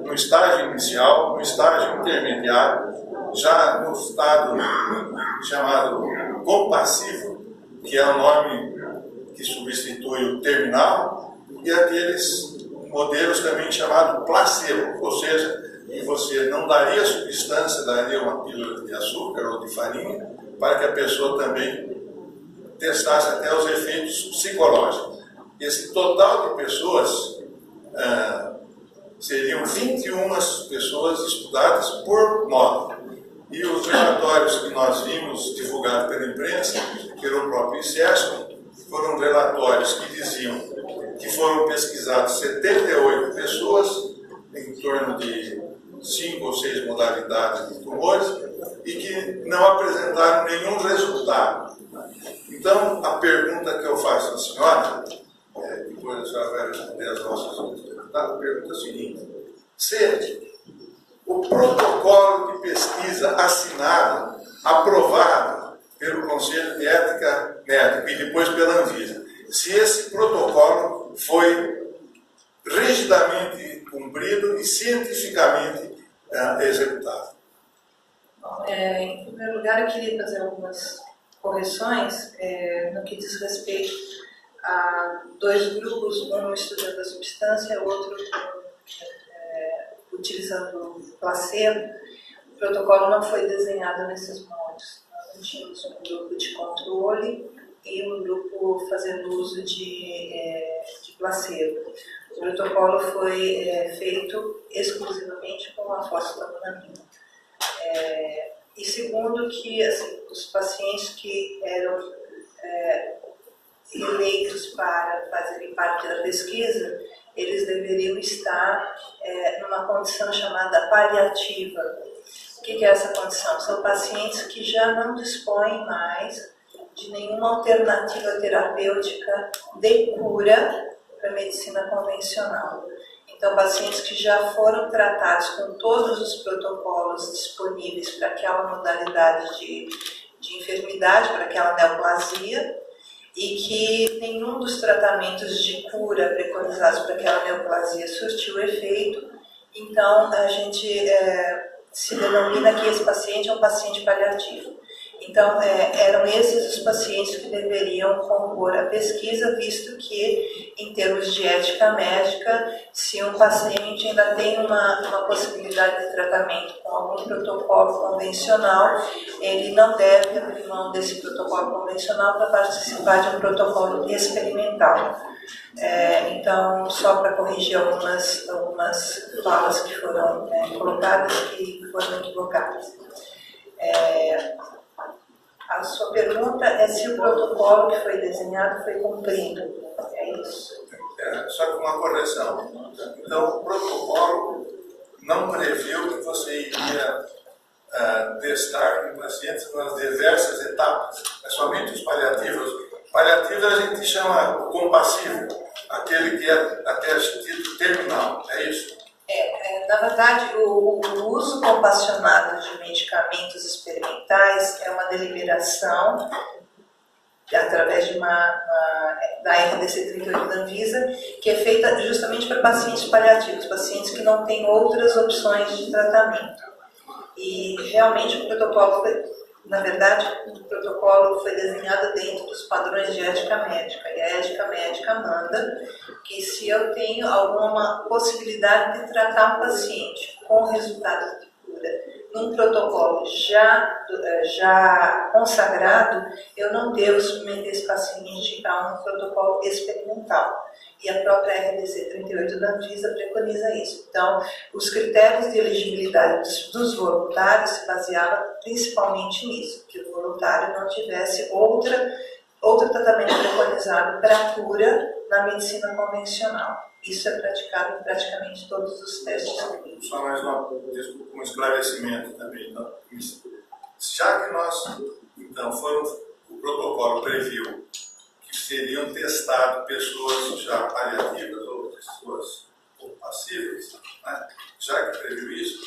no estágio inicial, no estágio intermediário, já no estado chamado compassivo, que é o nome que substitui o terminal, e aqueles modelos também chamados placebo, ou seja, que você não daria substância, daria uma pílula de açúcar ou de farinha, para que a pessoa também testasse até os efeitos psicológicos. Esse total de pessoas seriam 21 pessoas estudadas por módulo. E os relatórios que nós vimos divulgados pela imprensa, pelo próprio ICESP, foram relatórios que diziam que foram pesquisados 78 pessoas, em torno de 5 ou 6 modalidades de tumores, e que não apresentaram nenhum resultado. Então, a pergunta que eu faço à senhora, depois a senhora vai responder as nossas perguntas, a pergunta é a seguinte: se o protocolo de pesquisa assinado, aprovado pelo Conselho de Ética Médica e depois pela Anvisa, se esse protocolo foi rigidamente cumprido e cientificamente executado? Bom, em primeiro lugar, eu queria fazer algumas correções no que diz respeito a dois grupos, um estudando a substância, outro utilizando placebo. O protocolo não foi desenhado nesses moldes. Nós não tínhamos um grupo de controle e um grupo fazendo uso de placebo. O protocolo foi feito exclusivamente com a fosfetidamina. E segundo, que assim, os pacientes que eram eleitos para fazerem parte da pesquisa, eles deveriam estar numa condição chamada paliativa. O que é essa condição? São pacientes que já não dispõem mais de nenhuma alternativa terapêutica de cura para a medicina convencional. Então, pacientes que já foram tratados com todos os protocolos disponíveis para aquela modalidade de enfermidade, para aquela neoplasia, e que nenhum dos tratamentos de cura preconizados para aquela neoplasia surtiu efeito. Então, a gente se denomina que esse paciente é um paciente paliativo. Então, eram esses os pacientes que deveriam compor a pesquisa, visto que, em termos de ética médica, se um paciente ainda tem uma possibilidade de tratamento com algum protocolo convencional, ele não deve abrir mão desse protocolo convencional para participar de um protocolo experimental. Então, só para corrigir algumas falas que foram colocadas e que foram equivocadas. A sua pergunta é se o protocolo que foi desenhado foi cumprido. É isso? Só que uma correção. Então, o protocolo não previu que você iria testar em pacientes nas diversas etapas. É somente os paliativos. Paliativo a gente chama compassivo, aquele que é até título terminal. É isso? Na verdade, o uso compassionado de medicamentos experimentais é uma deliberação através de da RDC 38 da Anvisa, que é feita justamente para pacientes paliativos, pacientes que não têm outras opções de tratamento. E realmente o protocolo foi desenhado dentro dos padrões de ética médica, e a ética médica manda que se eu tenho alguma possibilidade de tratar um paciente com resultado de cura num protocolo já consagrado, eu não devo submeter esse paciente a um protocolo experimental. E a própria RDC 38 da Anvisa preconiza isso. Então, os critérios de elegibilidade dos voluntários se baseavam principalmente nisso, que o voluntário não tivesse outro tratamento preconizado para a cura na medicina convencional. Isso é praticado em praticamente todos os testes. Só mais um esclarecimento também. Então, já que o protocolo previu que seriam testadas pessoas já paliativas ou pessoas passíveis, né? Já que previu isso,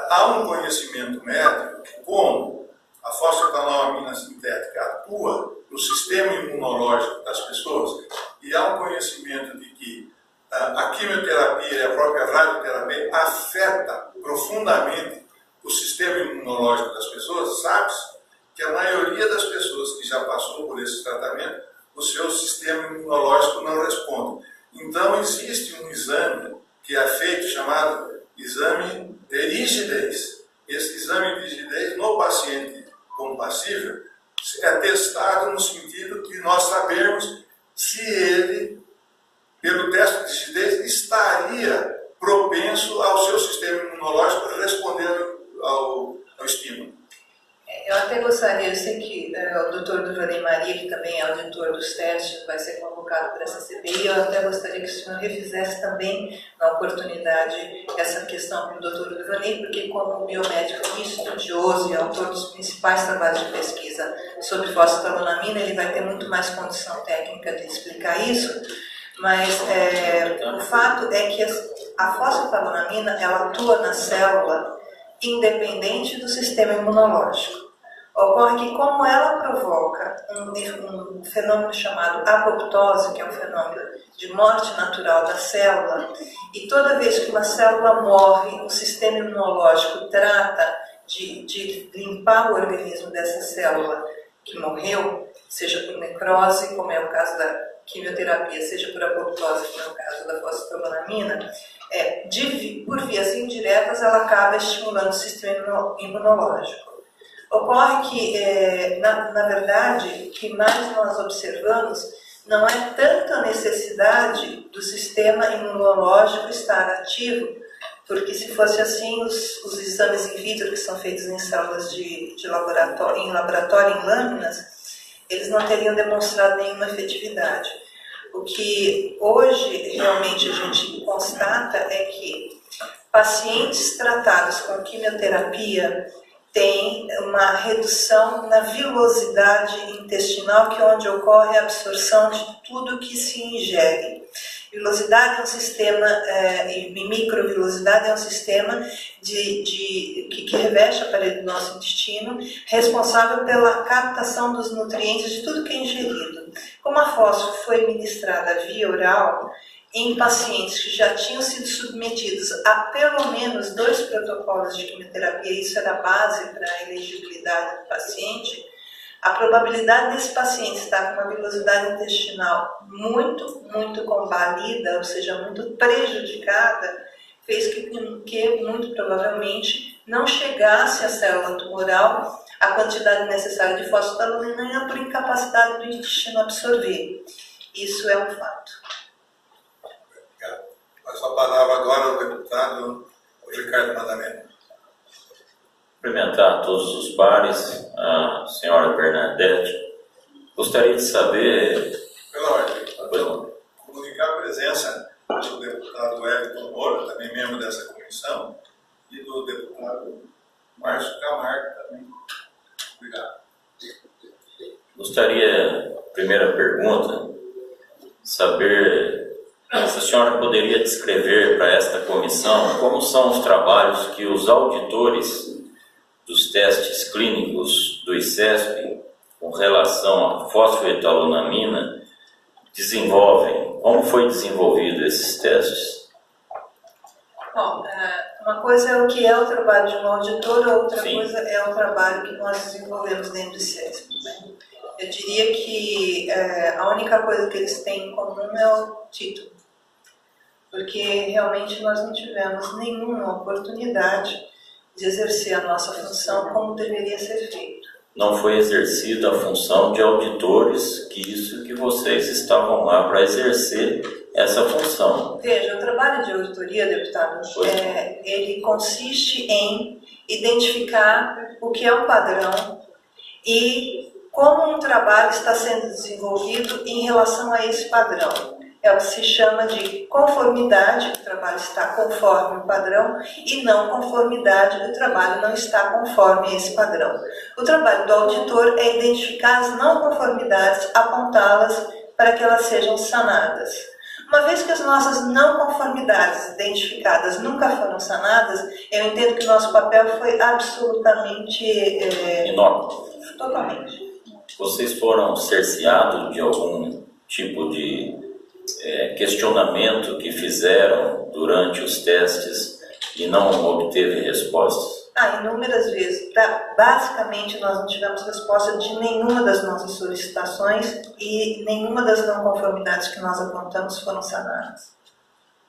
há um conhecimento médico que, como a fosfetanolamina sintética atua no sistema imunológico das pessoas, e há um conhecimento de que a quimioterapia e a própria radioterapia afeta profundamente o sistema imunológico das pessoas, sabe-se que a maioria das pessoas que já passou por esse tratamento, o seu sistema imunológico não responde. Então, existe um exame que é feito, chamado exame de rigidez. Esse exame de rigidez, no paciente compassível, é testado no sentido de nós sabermos se ele, pelo teste de rigidez, estaria propenso ao seu sistema imunológico respondendo ao estímulo. Eu até gostaria, eu sei que o Dr. Duvanei Maria, que também é auditor dos testes, vai ser convocado para essa CPI, eu até gostaria que o senhor refizesse também, na oportunidade, essa questão para o Dr. Duvanei, porque como biomédico estudioso e autor dos principais trabalhos de pesquisa sobre fosfetanolamina, ele vai ter muito mais condição técnica de explicar isso, mas o fato é que a fosfetanolamina, ela atua na célula independente do sistema imunológico. Ocorre que, como ela provoca um fenômeno chamado apoptose, que é um fenômeno de morte natural da célula, e toda vez que uma célula morre, o sistema imunológico trata de limpar o organismo dessa célula que morreu, seja por necrose, como é o caso da quimioterapia, seja por apoptose, como é o caso da fosfetanolamina, por vias indiretas ela acaba estimulando o sistema imunológico. Ocorre que, na verdade, o que mais nós observamos não é tanto a necessidade do sistema imunológico estar ativo, porque se fosse assim, os exames in vitro que são feitos em células de laboratório, em lâminas, eles não teriam demonstrado nenhuma efetividade. O que hoje realmente a gente constata é que pacientes tratados com quimioterapia têm uma redução na vilosidade intestinal, que é onde ocorre a absorção de tudo que se ingere. Vilosidade é um sistema, e microvilosidade é um sistema que reveste a parede do nosso intestino, responsável pela captação dos nutrientes de tudo que é ingerido. Como a fósforo foi ministrada via oral, em pacientes que já tinham sido submetidos a pelo menos 2 protocolos de quimioterapia, isso era a base para a elegibilidade do paciente, a probabilidade desse paciente estar com uma vilosidade intestinal muito combalida, ou seja, muito prejudicada, fez que muito provavelmente não chegasse à célula tumoral a quantidade necessária de fosfetanolamina por incapacidade do intestino absorver. Isso é um fato. Obrigado. Passo a palavra agora ao deputado Ricardo Madalena. Cumprimentar todos os pares, a senhora Bernadette. Gostaria de saber... Pela ordem, comunicar a presença do deputado Wellington Moura, também membro dessa comissão, e do deputado Márcio Camargo também. Obrigado. Gostaria, primeira pergunta, saber se a senhora poderia descrever para esta comissão como são os trabalhos que os auditores dos testes clínicos do ICESP com relação à fosfetanolamina desenvolvem. Como foi desenvolvido esses testes? Bom, uma coisa é o que é o trabalho de um auditor, a outra Sim. coisa é o trabalho que nós desenvolvemos dentro do ICESP. Né? Eu diria que a única coisa que eles têm em comum é o título, porque realmente nós não tivemos nenhuma oportunidade de exercer a nossa função como deveria ser feito. Não foi exercida a função de auditores, que isso que vocês estavam lá para exercer essa função. Veja, o trabalho de auditoria, deputado, ele consiste em identificar o que é um padrão e como um trabalho está sendo desenvolvido em relação a esse padrão. É o que se chama de conformidade, o trabalho está conforme o padrão, e não conformidade, o trabalho não está conforme a esse padrão. O trabalho do auditor é identificar as não conformidades, apontá-las para que elas sejam sanadas. Uma vez que as nossas não conformidades identificadas nunca foram sanadas, eu entendo que o nosso papel foi absolutamente... Inócuo. Totalmente. Vocês foram cerceados de algum tipo de questionamento que fizeram durante os testes e não obteve respostas? Inúmeras vezes. Basicamente, nós não tivemos resposta de nenhuma das nossas solicitações e nenhuma das não conformidades que nós apontamos foram sanadas.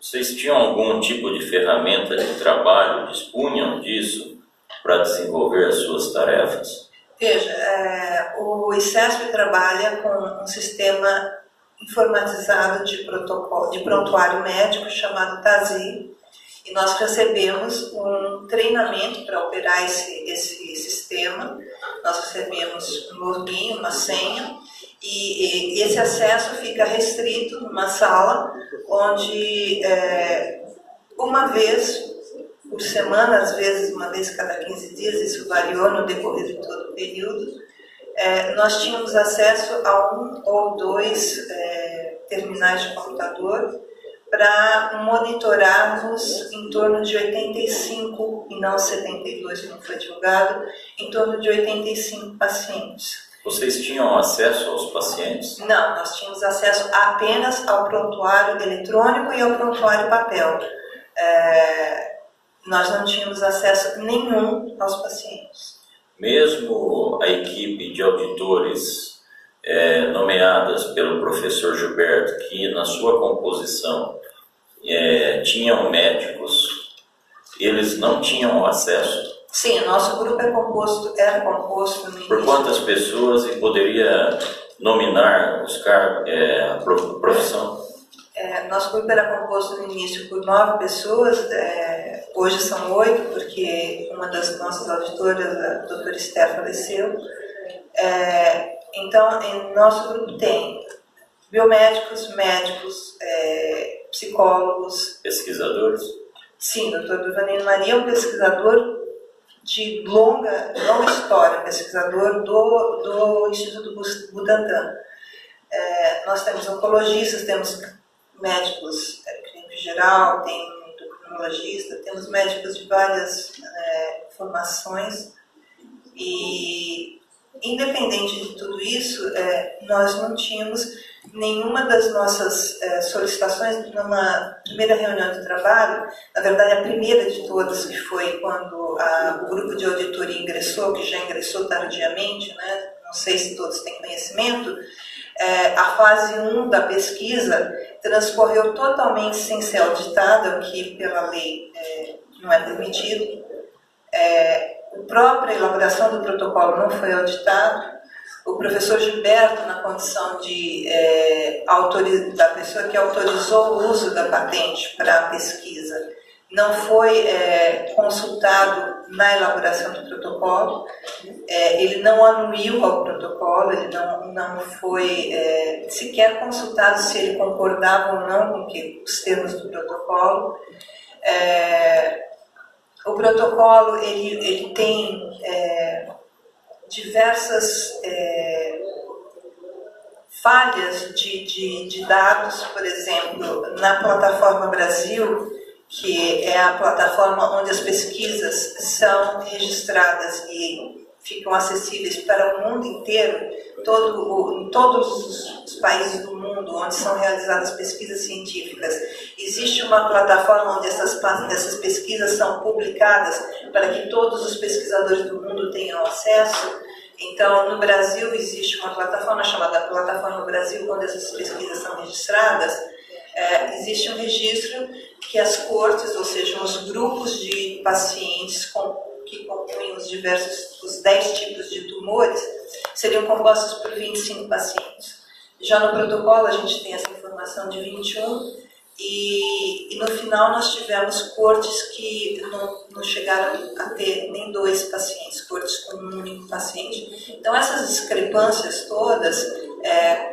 Vocês tinham algum tipo de ferramenta de trabalho, dispunham disso para desenvolver as suas tarefas? Veja, o ICESP trabalha com um sistema informatizado de prontuário médico chamado TASI, e nós recebemos um treinamento para operar esse sistema. Nós recebemos um login, uma senha, e esse acesso fica restrito numa sala onde uma vez por semana, às vezes uma vez cada 15 dias, isso variou no decorrer de todo o período, nós tínhamos acesso a 1 ou 2 terminais de computador para monitorarmos em torno de 85, e não 72, que não foi divulgado, em torno de 85 pacientes. Vocês tinham acesso aos pacientes? Não, nós tínhamos acesso apenas ao prontuário eletrônico e ao prontuário papel. Nós não tínhamos acesso nenhum aos pacientes. Mesmo a equipe de auditores nomeadas pelo professor Gilberto, que na sua composição tinham médicos, eles não tinham acesso? Sim, o nosso grupo era composto no início. Por quantas pessoas, e poderia nominar os cargos, a profissão? Nosso grupo era composto no início por 9 pessoas, hoje são 8, porque uma das nossas auditoras, a doutora Esther, faleceu. Então, em nosso grupo tem biomédicos, médicos, psicólogos. Pesquisadores? Sim, o Dr. Durvanino Maria é um pesquisador de longa história, pesquisador do Instituto Butantan. Nós temos oncologistas, temos médicos clínico geral, tem endocrinologista, temos médicos de várias formações e, independente de tudo isso, nós não tínhamos nenhuma das nossas solicitações numa primeira reunião de trabalho, na verdade a primeira de todas, que foi quando o grupo de auditoria ingressou, que já ingressou tardiamente, né? Não sei se todos têm conhecimento, a fase 1 da pesquisa transcorreu totalmente sem ser auditada, o que pela lei não é permitido. A própria elaboração do protocolo não foi auditada. O professor Gilberto, na condição da pessoa que autorizou o uso da patente para a pesquisa, não foi consultado na elaboração do protocolo, ele não anuiu ao protocolo, ele não foi sequer consultado se ele concordava ou não com os termos do protocolo. O protocolo ele tem diversas falhas de dados, por exemplo, na plataforma Brasil, que é a plataforma onde as pesquisas são registradas e ficam acessíveis para o mundo inteiro, em todos os países do mundo onde são realizadas pesquisas científicas. Existe uma plataforma onde essas pesquisas são publicadas para que todos os pesquisadores do mundo tenham acesso. Então, no Brasil existe uma plataforma chamada Plataforma Brasil, onde essas pesquisas são registradas. Existe um registro que as cortes, ou seja, os grupos de pacientes que compunham os 10 tipos de tumores, seriam compostos por 25 pacientes. Já no protocolo a gente tem essa informação de 21, e no final nós tivemos cortes que não chegaram a ter nem 2 pacientes, cortes com um único paciente. Então essas discrepâncias todas,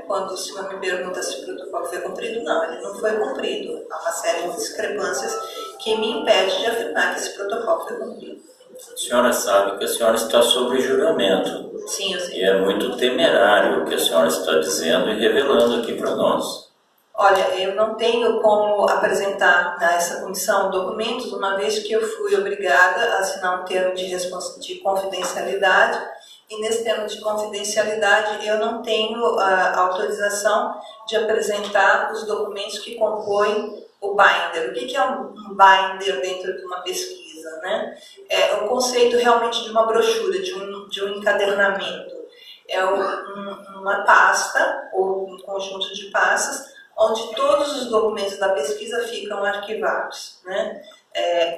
quando o senhor me pergunta se o protocolo foi cumprido, não, ele não foi cumprido. Há uma série de discrepâncias que me impede de afirmar que esse protocolo foi cumprido. A senhora sabe que a senhora está sob juramento. Sim, eu sei. E é muito temerário o que a senhora está dizendo e revelando aqui para nós. Olha, eu não tenho como apresentar a essa comissão documentos, uma vez que eu fui obrigada a assinar um termo de confidencialidade, e nesse termo de confidencialidade eu não tenho a autorização de apresentar os documentos que compõem o binder. O que é um binder dentro de uma pesquisa, né? É o conceito realmente de uma brochura, de um encadernamento. É uma pasta ou um conjunto de pastas onde todos os documentos da pesquisa ficam arquivados, né?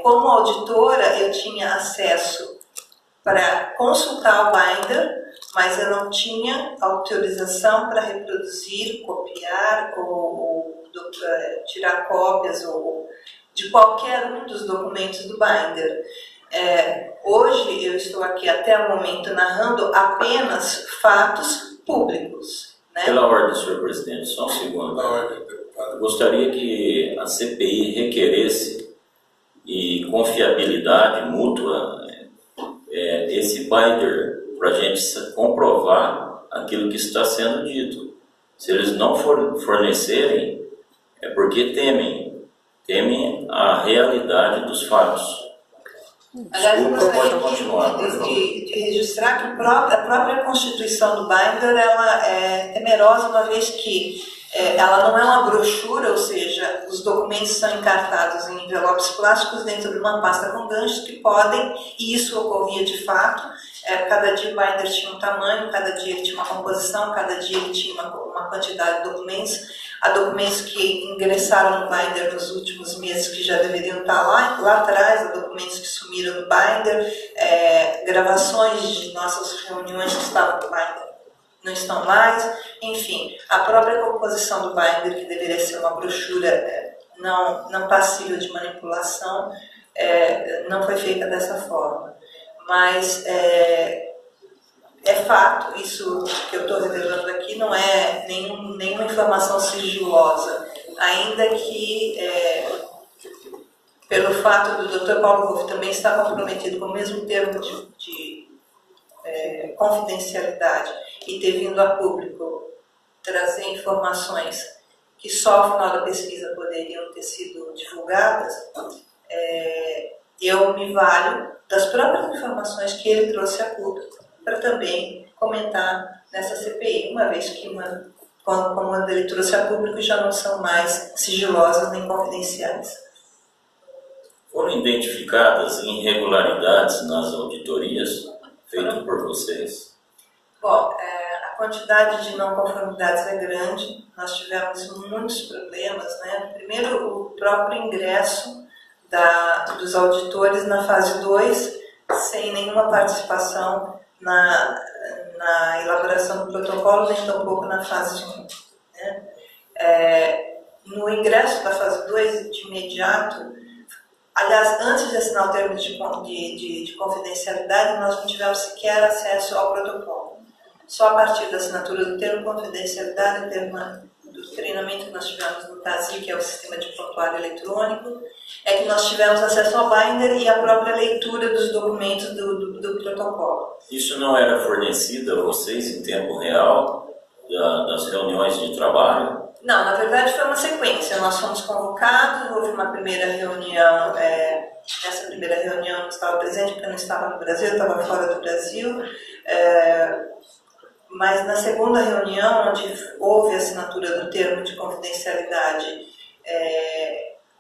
Como auditora, eu tinha acesso para consultar o binder, mas eu não tinha autorização para reproduzir, copiar ou tirar cópias ou de qualquer um dos documentos do binder. Hoje eu estou aqui até o momento narrando apenas fatos públicos, né? Pela ordem, senhor presidente, só um segundo. Eu gostaria que a CPI requeresse e confiabilidade mútua esse binder para a gente comprovar aquilo que está sendo dito. Se eles não fornecerem, é porque temem a realidade dos fatos. Aliás, eu Pode continuar, gostaria por favor. de registrar que a própria constituição do binder ela é temerosa, uma vez que ela não é uma brochura, ou seja, os documentos são encartados em envelopes plásticos dentro de uma pasta com ganchos que podem, e isso ocorria de fato, cada dia o binder tinha um tamanho, cada dia ele tinha uma composição, cada dia ele tinha uma quantidade de documentos. Há documentos que ingressaram no binder nos últimos meses que já deveriam estar lá atrás, há documentos que sumiram do binder, gravações de nossas reuniões que estavam no binder não estão mais, enfim, a própria composição do binder, que deveria ser uma brochura não passível de manipulação, não foi feita dessa forma. Mas é fato, isso que eu estou revelando aqui não é nenhuma informação sigilosa, ainda que pelo fato do Dr. Paulo Wolff também estar comprometido com o mesmo termo de confidencialidade e ter vindo a público trazer informações que só ao final da pesquisa poderiam ter sido divulgadas, eu me valho das próprias informações que ele trouxe a público para também comentar nessa CPI, uma vez que como ele trouxe a público já não são mais sigilosas nem confidenciais. Foram identificadas irregularidades nas auditorias feitas por vocês? Bom, a quantidade de não conformidades é grande, nós tivemos muitos problemas, né? Primeiro, o próprio ingresso dos auditores na fase 2, sem nenhuma participação na elaboração do protocolo, nem tampouco na fase 1. Né? No ingresso da fase 2, de imediato, aliás, antes de assinar o termo de confidencialidade, nós não tivemos sequer acesso ao protocolo. Só a partir da assinatura do termo de confidencialidade, do treinamento que nós tivemos no TASI, que é o sistema de prontuário eletrônico, é que nós tivemos acesso ao binder e a própria leitura dos documentos do protocolo. Isso não era fornecido a vocês em tempo real das reuniões de trabalho? Não, na verdade foi uma sequência. Nós fomos convocados, houve uma primeira reunião. Nessa primeira reunião eu não estava presente porque eu não estava no Brasil, eu estava fora do Brasil. Mas na segunda reunião, onde houve a assinatura do termo de confidencialidade,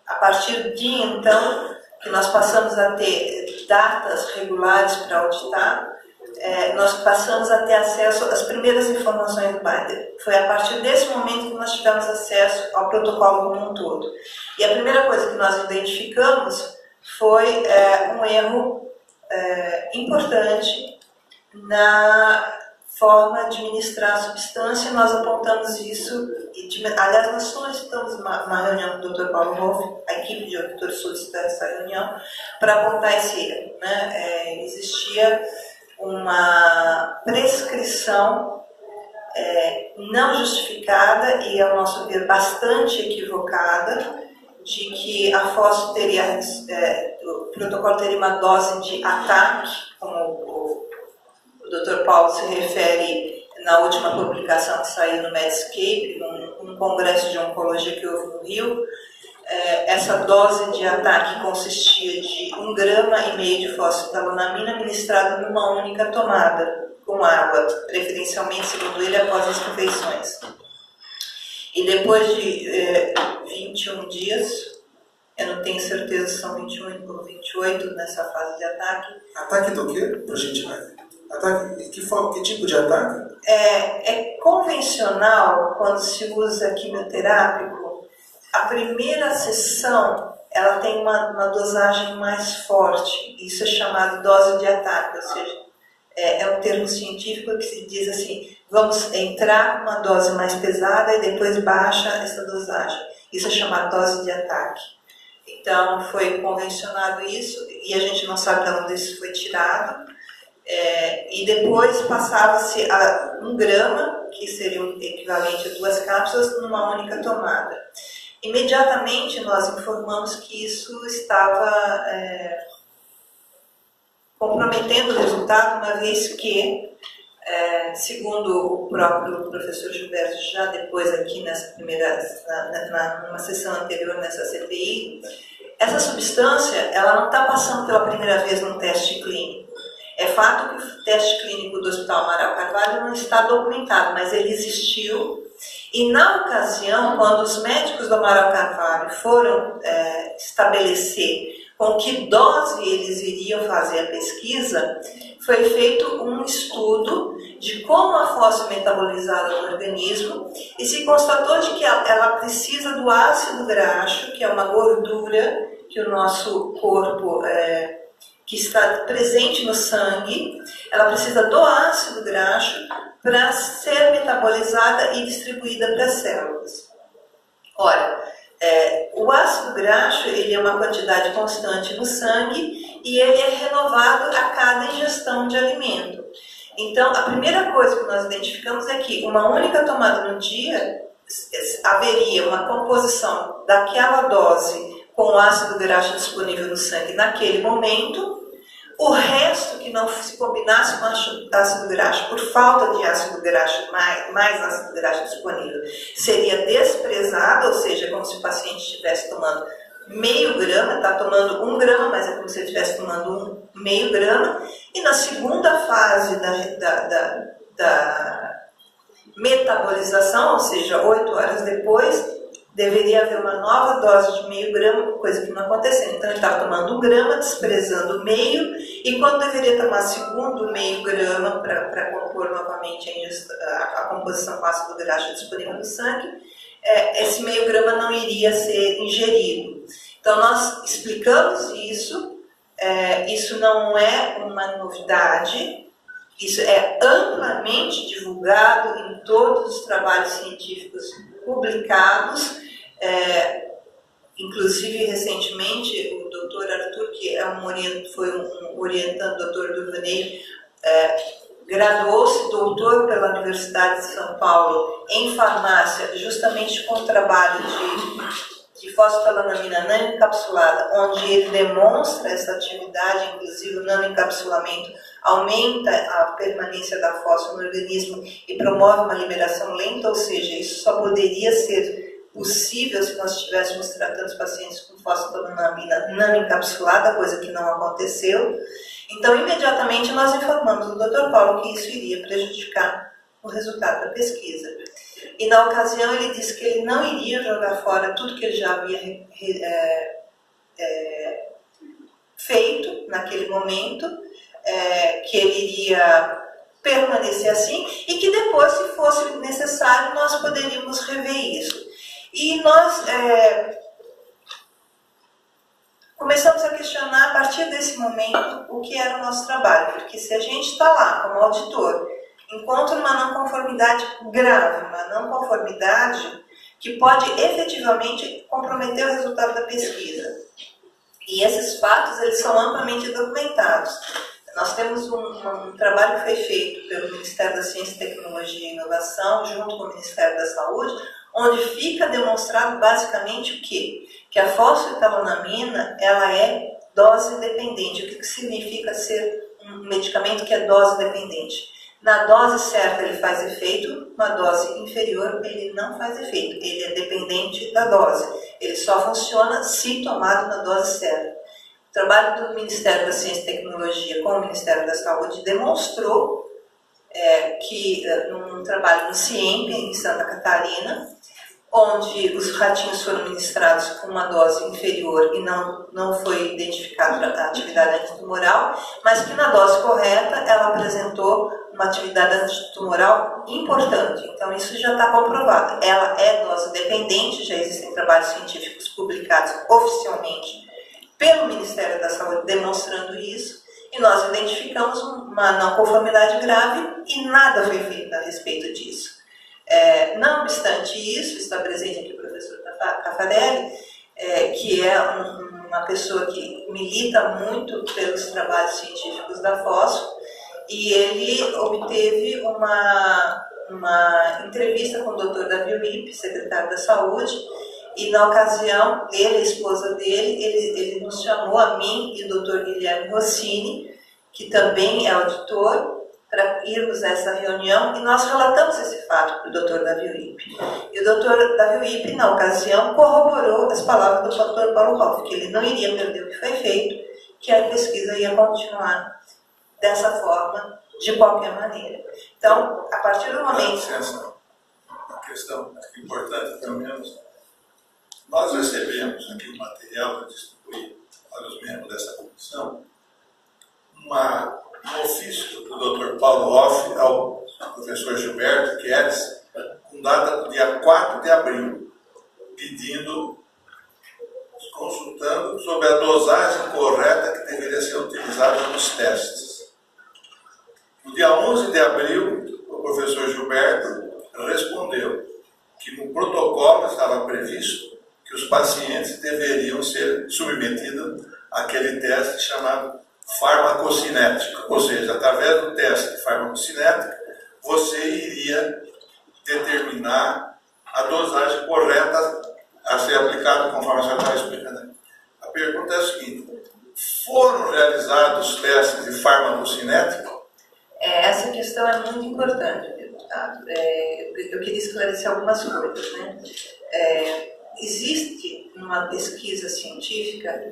a partir de então, que nós passamos a ter datas regulares para auditar, nós passamos a ter acesso às primeiras informações do binder. Foi a partir desse momento que nós tivemos acesso ao protocolo como um todo. E a primeira coisa que nós identificamos foi um erro importante na forma de ministrar a substância. Nós apontamos isso, aliás, nós solicitamos uma reunião com o Dr. Paulo Wolff, a equipe de auditores solicitou essa reunião, para apontar esse erro. Né? Existia uma prescrição não justificada e, ao nosso ver, bastante equivocada, de que a fósforo teria, o protocolo teria uma dose de ataque, como o Dr. Paulo se refere na última publicação que saiu no Medscape, num congresso de oncologia que houve no Rio. Essa dose de ataque consistia de 1,5 gramas de fosfetadonamina ministrado numa única tomada, com água, preferencialmente, segundo ele, após as refeições. E depois de 21 dias, Eu não tenho certeza se são 21 ou 28 nessa fase de ataque. Ataque do quê, por gentileza? Ataque, que tipo de ataque? É convencional, quando se usa quimioterápico, a primeira sessão ela tem uma dosagem mais forte. Isso é chamado dose de ataque, ou seja, é um termo científico que se diz assim, vamos entrar com uma dose mais pesada e depois baixa essa dosagem. Isso é chamado dose de ataque. Então, foi convencionado isso, e a gente não sabe de onde isso foi tirado. E depois passava-se a 1 grama, que seria o equivalente a 2 cápsulas, numa única tomada. Imediatamente nós informamos que isso estava comprometendo o resultado, uma vez que, segundo o próprio professor Gilberto, já depois aqui nessa numa sessão anterior nessa CPI, essa substância ela não está passando pela primeira vez num teste clínico. É fato que o teste clínico do Hospital Amaral Carvalho não está documentado, mas ele existiu. E na ocasião, quando os médicos do Amaral Carvalho foram estabelecer com que dose eles iriam fazer a pesquisa, foi feito um estudo de como a fósforo é metabolizada no organismo e se constatou de que ela precisa do ácido graxo, que é uma gordura que o nosso corpo que está presente no sangue, ela precisa do ácido graxo para ser metabolizada e distribuída para as células. Ora, o ácido graxo ele é uma quantidade constante no sangue e ele é renovado a cada ingestão de alimento. Então, a primeira coisa que nós identificamos é que uma única tomada no dia haveria uma composição daquela dose com o ácido graxo disponível no sangue naquele momento. O resto que não se combinasse com ácido graxo por falta de ácido graxo, mais ácido graxo disponível, seria desprezado, ou seja, como se o paciente estivesse tomando meio grama, está tomando 1 grama, mas é como se ele estivesse tomando meio grama. E na segunda fase da metabolização, ou seja, 8 horas depois, deveria haver uma nova dose de meio grama, coisa que não aconteceu. Então ele estava tomando 1 grama, desprezando meio, e quando deveria tomar segundo meio grama para compor novamente a composição com ácido graxo disponível no sangue, esse meio grama não iria ser ingerido. Então nós explicamos isso, isso não é uma novidade, isso é amplamente divulgado em todos os trabalhos científicos publicados. Inclusive, recentemente, o Dr. Arthur, que foi um orientando do Dr. Durvaney, graduou-se doutor pela Universidade de São Paulo em farmácia, justamente com o trabalho de fosfetalanamina nanoencapsulada, onde ele demonstra essa atividade, inclusive o nanoencapsulamento aumenta a permanência da fósforo no organismo e promove uma liberação lenta, ou seja, isso só poderia ser possível se nós estivéssemos tratando os pacientes com fosfetalanamina nanoencapsulada, coisa que não aconteceu. Então, imediatamente nós informamos o Dr. Paulo que isso iria prejudicar o resultado da pesquisa. E na ocasião ele disse que ele não iria jogar fora tudo que ele já havia feito naquele momento, que ele iria permanecer assim e que depois, se fosse necessário, nós poderíamos rever isso. E nós começamos a questionar a partir desse momento o que era o nosso trabalho, porque se a gente está lá como auditor, encontra uma não conformidade grave, uma não conformidade que pode efetivamente comprometer o resultado da pesquisa. E esses fatos eles são amplamente documentados. Nós temos um trabalho que foi feito pelo Ministério da Ciência, Tecnologia e Inovação, junto com o Ministério da Saúde, onde fica demonstrado basicamente o quê? Que a fosfetalanamina ela é dose dependente. O que significa ser um medicamento que é dose dependente? Na dose certa ele faz efeito, na dose inferior ele não faz efeito. Ele é dependente da dose. Ele só funciona se tomado na dose certa. O trabalho do Ministério da Ciência e Tecnologia com o Ministério da Saúde demonstrou que, num trabalho no CIEMP, em Santa Catarina, onde os ratinhos foram ministrados com uma dose inferior e não foi identificada a atividade antitumoral, mas que na dose correta ela apresentou uma atividade antitumoral importante. Então isso já está comprovado. Ela é dose dependente, já existem trabalhos científicos publicados oficialmente pelo Ministério da Saúde demonstrando isso, e nós identificamos uma não conformidade grave e nada foi feito a respeito disso. Não obstante isso, está presente aqui o professor Caffarelli, que é uma pessoa que milita muito pelos trabalhos científicos da FOSFO, e ele obteve uma entrevista com o Dr. Davi Wippe, secretário da Saúde, e na ocasião, ele e a esposa dele, ele nos chamou, a mim e o Dr. Guilherme Rossini, que também é auditor, para irmos a essa reunião, e nós relatamos esse fato para o Dr. Davi Wippe. E o Dr. Davi Wippe, na ocasião, corroborou as palavras do Dr. Paulo Hoff, que ele não iria perder o que foi feito, que a pesquisa ia continuar dessa forma, de qualquer maneira. Então, a partir do momento... Licença, uma questão importante, pelo menos. Nós recebemos aqui um material para distribuir para os membros dessa comissão, um ofício do Dr. Paulo Hoff ao professor Gilberto Queres, com data do dia 4 de abril, consultando sobre a dosagem correta que deveria ser utilizada nos testes. No dia 11 de abril, o professor Gilberto respondeu que no protocolo estava previsto que os pacientes deveriam ser submetidos àquele teste chamado farmacocinética, ou seja, através do teste de farmacocinética, você iria determinar a dosagem correta a ser aplicada, conforme a senhora estava explicando. A pergunta é a seguinte: foram realizados testes de farmacocinética? Essa questão é muito importante, deputado. Eu queria esclarecer algumas coisas, né? Existe numa pesquisa científica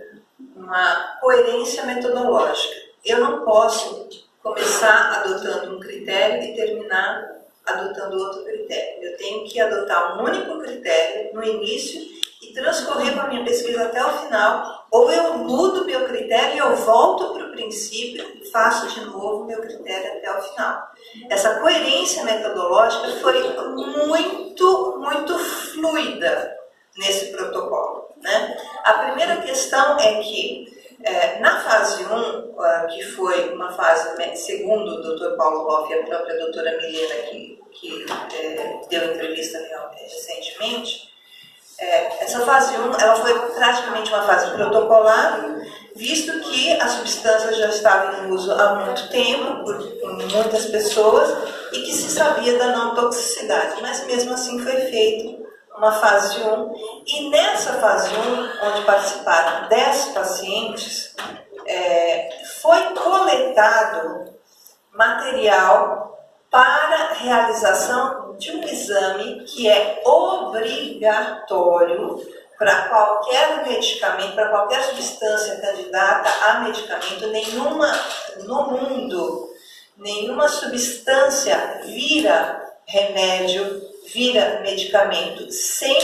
uma coerência metodológica. Eu não posso começar adotando um critério e terminar adotando outro critério. Eu tenho que adotar um único critério no início e transcorrer com a minha pesquisa até o final, ou eu mudo meu critério e eu volto para o princípio e faço de novo meu critério até o final. Essa coerência metodológica foi muito fluida nesse protocolo, né? A primeira questão é que na fase 1, que foi uma fase, segundo o Dr. Paulo Hoff e a própria doutora Milena, que deu entrevista recentemente, essa fase 1 ela foi praticamente uma fase protocolar, visto que a substância já estava em uso há muito tempo, por muitas pessoas, e que se sabia da não toxicidade, mas mesmo assim foi feito uma fase 1, e nessa fase 1, onde participaram 10 pacientes, foi coletado material para realização de um exame que é obrigatório para qualquer medicamento, para qualquer substância candidata a medicamento. Nenhuma no mundo, nenhuma substância vira remédio, vira medicamento sem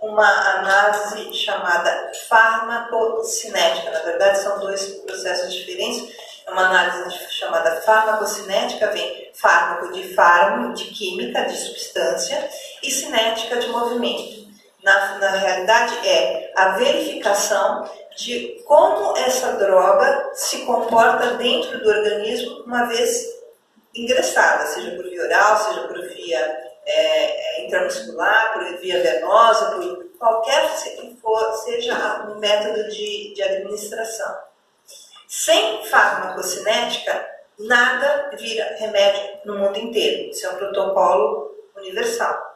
uma análise chamada farmacocinética. Na verdade, são dois processos diferentes. É uma análise chamada farmacocinética, vem fármaco, de química, de substância, e cinética, de movimento. Na realidade, é a verificação de como essa droga se comporta dentro do organismo uma vez ingressada, seja por via oral, seja por via intramuscular, por via venosa, por qualquer que for, seja o método de administração. Sem farmacocinética, nada vira remédio no mundo inteiro. Isso é um protocolo universal.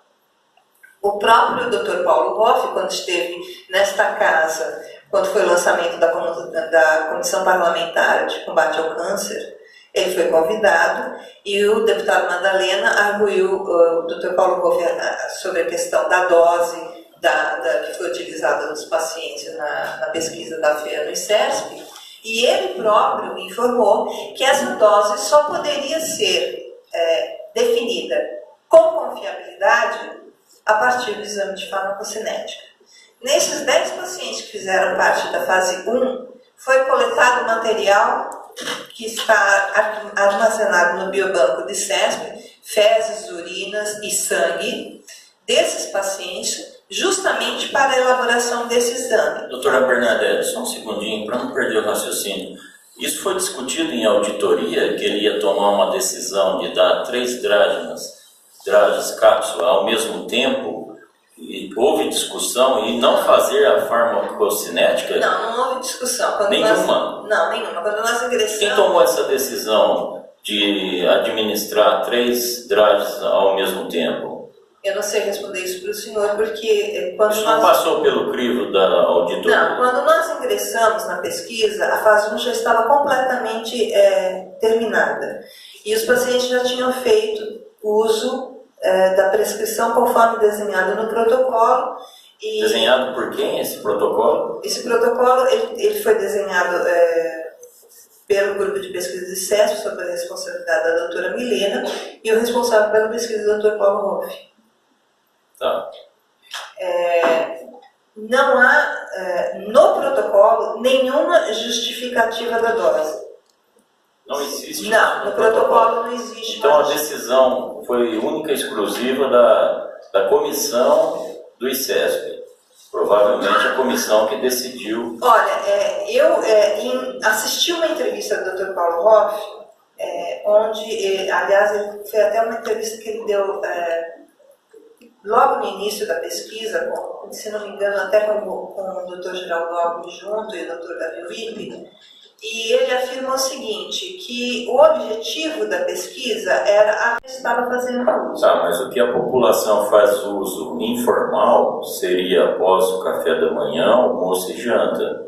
O próprio Dr. Paulo Hoff, quando esteve nesta casa, quando foi o lançamento da Comissão Parlamentar de Combate ao Câncer, ele foi convidado e o deputado Madalena arguiu o Dr. Paulo Hoff sobre a questão da dose que foi utilizada nos pacientes na pesquisa da FEA no ICESP, e ele próprio informou que essa dose só poderia ser definida com confiabilidade a partir do exame de farmacocinética. Nesses 10 pacientes que fizeram parte da fase 1, foi coletado material que está armazenado no biobanco do ICESP, fezes, urinas e sangue desses pacientes, justamente para a elaboração desse exame. Doutora Bernadette, só um segundinho, para não perder o raciocínio. Isso foi discutido em auditoria, que ele ia tomar uma decisão de dar 3 dragens cápsula ao mesmo tempo, e houve discussão e não fazer a farmacocinética? Não houve discussão. Nenhuma? Nenhuma. Quando nós ingressamos... Quem tomou essa decisão de administrar 3 dragens ao mesmo tempo? Eu não sei responder isso para o senhor, porque quando isso não passou pelo crivo da auditoria? Não, quando nós ingressamos na pesquisa, a fase 1 já estava completamente terminada. E os pacientes já tinham feito uso da prescrição conforme desenhado no protocolo. E desenhado por quem esse protocolo? Esse protocolo ele foi desenhado pelo grupo de pesquisa de ICESP, sob a responsabilidade da doutora Milena, e o responsável pela pesquisa é o Dr. Paulo Hoff. Tá. Não há no protocolo nenhuma justificativa da dose. Não existe? Não, no protocolo não existe. Então a decisão foi única e exclusiva da comissão do ICESP. Provavelmente a comissão que decidiu. Olha, eu assisti uma entrevista do Dr. Paulo Hoff, onde, aliás, foi até uma entrevista que ele deu logo no início da pesquisa, se não me engano, até com o Dr. Geraldo Alves junto e o Dr. Davi Wippe, e ele afirmou o seguinte, que o objetivo da pesquisa era a que estava fazendo uso. Tá, mas o que a população faz uso informal seria após o café da manhã, almoço e janta.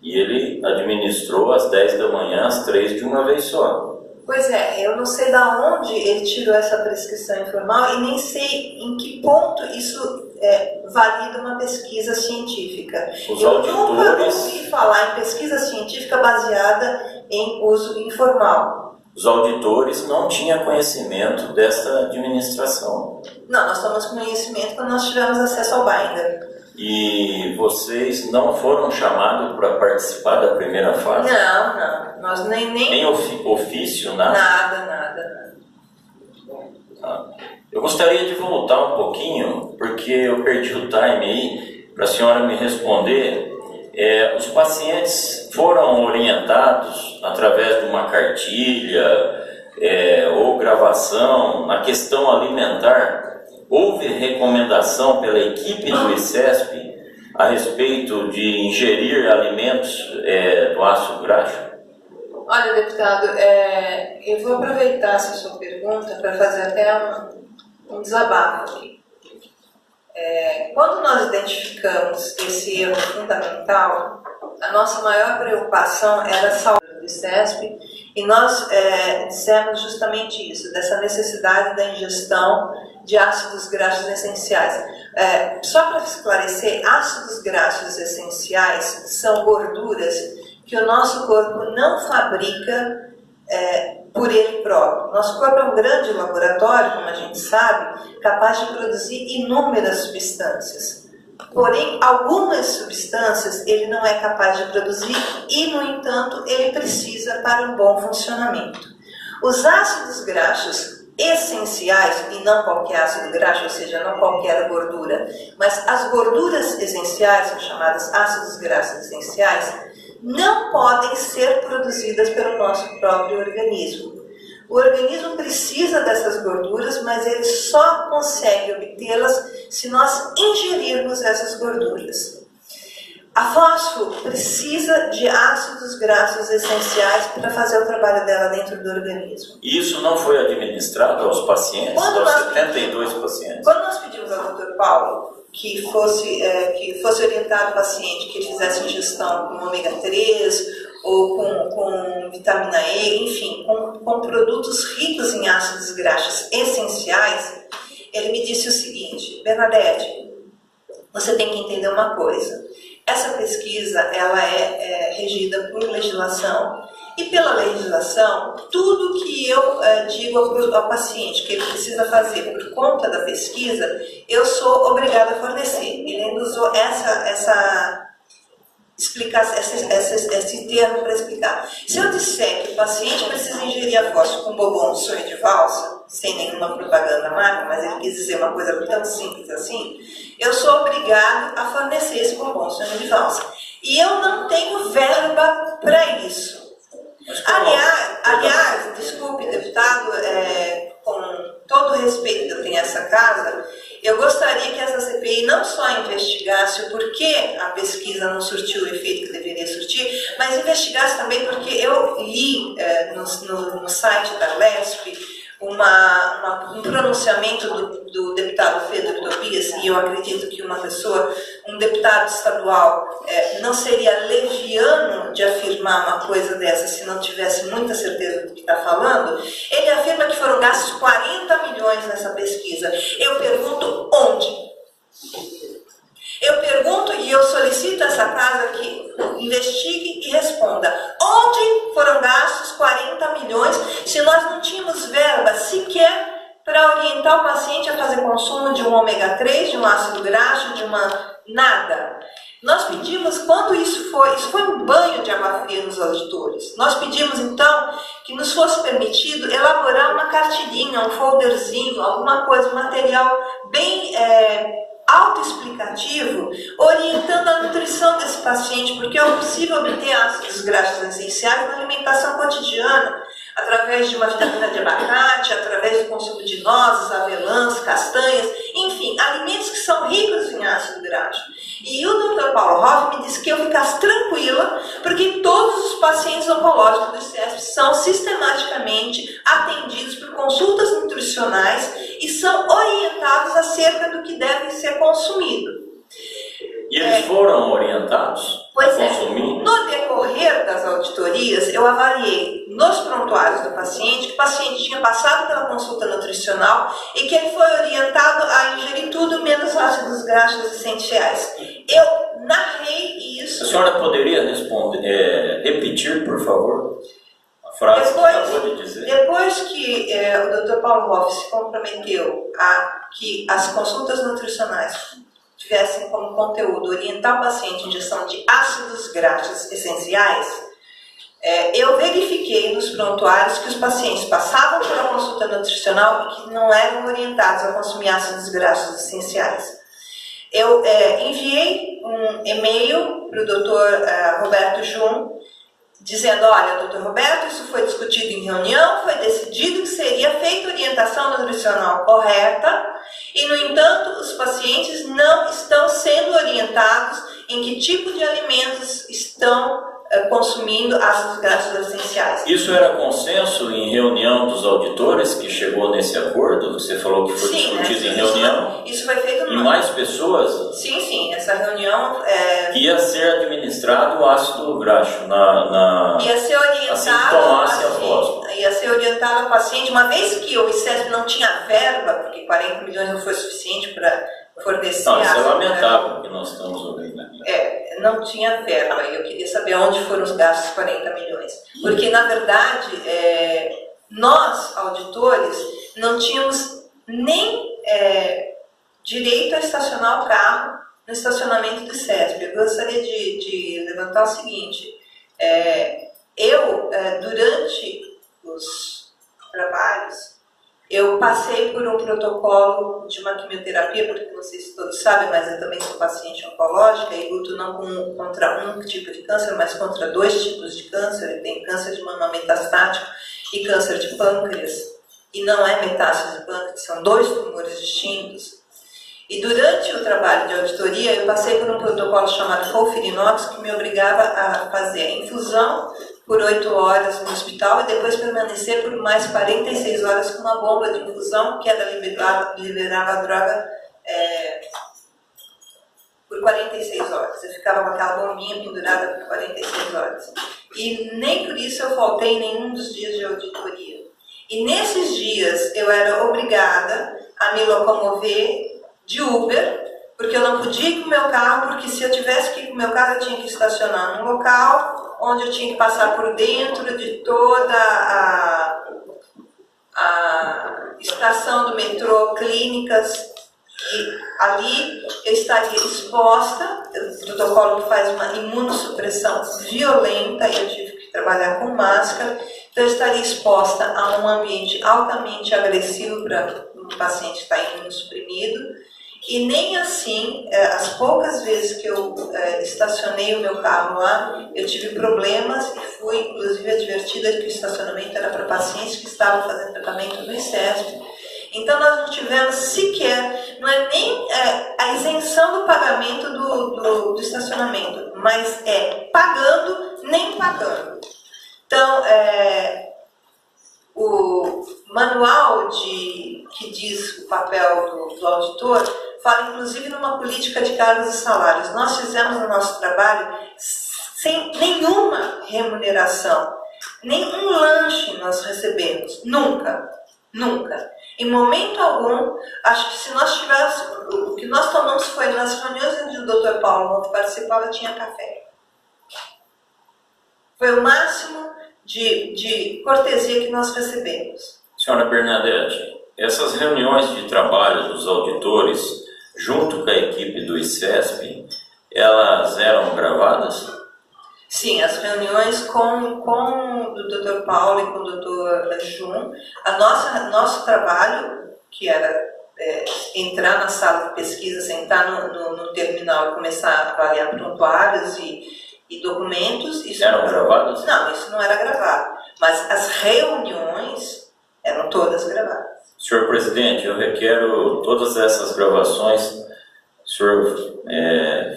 E ele administrou às 10 da manhã, às 3 de uma vez só. Pois é, eu não sei de onde ele tirou essa prescrição informal e nem sei em que ponto isso valida uma pesquisa científica. Eu nunca ouvi falar em pesquisa científica baseada em uso informal. Os auditores não tinham conhecimento dessa administração. Não, nós tomamos conhecimento quando nós tivemos acesso ao binder. E vocês não foram chamados para participar da primeira fase? Não. Nós nem ofício, nada? Nada. Tá. Eu gostaria de voltar um pouquinho, porque eu perdi o time aí, para a senhora me responder. Os pacientes foram orientados através de uma cartilha ou gravação na questão alimentar. Houve recomendação pela equipe do ICESP a respeito de ingerir alimentos do ácido graxo? Olha, deputado, eu vou aproveitar essa sua pergunta para fazer até um desabafo aqui. Quando nós identificamos esse erro fundamental, a nossa maior preocupação era a saúde do ICESP e nós dissemos justamente isso, dessa necessidade da ingestão de ácidos graxos essenciais. Só para esclarecer, ácidos graxos essenciais são gorduras que o nosso corpo não fabrica por ele próprio. Nosso corpo é um grande laboratório, como a gente sabe, capaz de produzir inúmeras substâncias. Porém, algumas substâncias ele não é capaz de produzir e, no entanto, ele precisa para um bom funcionamento. Os ácidos graxos essenciais, e não qualquer ácido graxo, ou seja, não qualquer gordura, mas as gorduras essenciais, são chamadas ácidos graxos essenciais, não podem ser produzidas pelo nosso próprio organismo. O organismo precisa dessas gorduras, mas ele só consegue obtê-las se nós ingerirmos essas gorduras. A fósforo precisa de ácidos graxos essenciais para fazer o trabalho dela dentro do organismo. E isso não foi administrado aos pacientes, aos 72 pacientes? Quando nós pedimos ao Dr. Paulo que fosse orientado o paciente que ele fizesse ingestão com ômega 3 ou com vitamina E, enfim, com produtos ricos em ácidos graxos essenciais, ele me disse o seguinte: Bernadette, você tem que entender uma coisa. Essa pesquisa ela é regida por legislação E pela legislação, tudo que eu digo ao paciente que ele precisa fazer por conta da pesquisa, eu sou obrigada a fornecer. Ele ainda usou esse termo para explicar. Se eu disser que o paciente precisa ingerir a fósforo com bombom de sonho de valsa, sem nenhuma propaganda marca, mas ele quis dizer uma coisa tão simples assim, eu sou obrigado a fornecer esse bombom de sonho de valsa. E eu não tenho verba para isso. Aliás, desculpe, deputado, com todo o respeito que eu tenho a essa casa, eu gostaria que essa CPI não só investigasse o porquê a pesquisa não surtiu o efeito que deveria surtir, mas investigasse também porque eu li no site da LESP um pronunciamento do deputado Pedro Tobias, e eu acredito que um deputado estadual não seria leviano de afirmar uma coisa dessa se não tivesse muita certeza do que está falando. Ele afirma que foram gastos 40 milhões nessa pesquisa. Eu pergunto onde? Eu pergunto e eu solicito a essa casa que investigue e responda. Onde foram gastos 40 milhões se nós não tínhamos verba sequer para orientar o paciente a fazer consumo de um ômega 3, de um ácido graxo, nada. Nós pedimos, quando isso foi um banho de água fria nos auditores. Nós pedimos, então, que nos fosse permitido elaborar uma cartilhinha, um folderzinho, alguma coisa, um material bem autoexplicativo, orientando a nutrição desse paciente, porque é possível obter ácidos graxos essenciais na alimentação cotidiana, através de uma vitamina de abacate, através do consumo de nozes, avelãs, castanhas, enfim, alimentos que são ricos em ácido graxo. E o Dr. Paulo Hoff me disse que eu ficasse tranquila, porque todos os pacientes oncológicos do ICESP são sistematicamente atendidos por consultas nutricionais e são orientados acerca do que deve ser consumido. E eles foram orientados a consumir? No decorrer das auditorias, eu avaliei nos prontuários do paciente que o paciente tinha passado pela consulta nutricional e que ele foi orientado a ingerir tudo menos ácidos graxos essenciais. Eu narrei isso. A senhora poderia repetir, por favor, a frase que acabou de dizer? Depois que o Dr. Paulo Hoff se comprometeu a que as consultas nutricionais tivessem como conteúdo orientar o paciente em ingestão de ácidos graxos essenciais, eu verifiquei nos prontuários que os pacientes passavam pela consulta nutricional e que não eram orientados a consumir ácidos graxos essenciais. Eu enviei um e-mail para o Dr. Roberto Jun, dizendo, olha, Dr. Roberto, isso foi discutido em reunião, foi decidido que seria feita orientação nutricional correta e, no entanto, os pacientes não estão sendo orientados em que tipo de alimentos estão consumindo ácidos graxos essenciais. Isso era consenso em reunião dos auditores que chegou nesse acordo? Você falou que foi discutido em reunião? Isso foi feito e mais pessoas? Sim, essa reunião... Ia ser administrado o ácido graxo ia ser orientado assim que tomasse a fósforo. Ia ser orientado ao paciente, uma vez que o ICESP não tinha verba, porque 40 milhões não foi suficiente para fornecer... Não, isso é lamentável que nós estamos ouvindo aqui. Não tinha verba, e eu queria saber onde foram os gastos 40 milhões. Porque, na verdade, nós, auditores, não tínhamos nem direito a estacionar o carro no estacionamento do ICESP. Eu gostaria de levantar o seguinte, durante os trabalhos, eu passei por um protocolo de uma quimioterapia, porque não sei se todos sabem, mas eu também sou paciente oncológica e luto não contra um tipo de câncer, mas contra 2 tipos de câncer. Tem câncer de mama metastático e câncer de pâncreas. E não é metástase de pâncreas, são 2 tumores distintos. E durante o trabalho de auditoria, eu passei por um protocolo chamado FOLFIRINOX, que me obrigava a fazer a infusão por 8 horas no hospital e depois permanecer por mais 46 horas com uma bomba de infusão que liberava a droga por 46 horas. Eu ficava com aquela bombinha pendurada por 46 horas. E nem por isso eu faltei em nenhum dos dias de auditoria. E nesses dias eu era obrigada a me locomover de Uber, porque eu não podia ir com o meu carro, porque se eu tivesse que ir com o meu carro eu tinha que estacionar num local onde eu tinha que passar por dentro de toda a estação do metrô, clínicas, e ali eu estaria exposta, o protocolo que faz uma imunossupressão violenta, e eu tive que trabalhar com máscara, então eu estaria exposta a um ambiente altamente agressivo para um paciente que está imunossuprimido, e nem assim, as poucas vezes que eu estacionei o meu carro lá, eu tive problemas e fui inclusive advertida de que o estacionamento era para pacientes que estavam fazendo tratamento no ICESP. Então nós não tivemos sequer, não é nem a isenção do pagamento do estacionamento, mas é pagando, nem pagando. Então, o manual que diz o papel do auditor fala inclusive numa política de cargos e salários. Nós fizemos o nosso trabalho sem nenhuma remuneração, nenhum lanche nós recebemos, nunca, nunca. Em momento algum, acho que se nós tivéssemos, o que nós tomamos foi nas reuniões onde o Dr. Paulo participava, tinha café. Foi o máximo de cortesia que nós recebemos. Senhora Bernadette, essas reuniões de trabalho dos auditores, junto com a equipe do ICESP, elas eram gravadas? Sim, as reuniões com o Dr. Paulo e com o Dr. Jun, nosso trabalho, que era entrar na sala de pesquisa, sentar no terminal e começar a avaliar prontuários e documentos... Isso eram gravadas? Não, isso não era gravado. Mas as reuniões eram todas gravadas. Senhor presidente, eu requero todas essas gravações, o senhor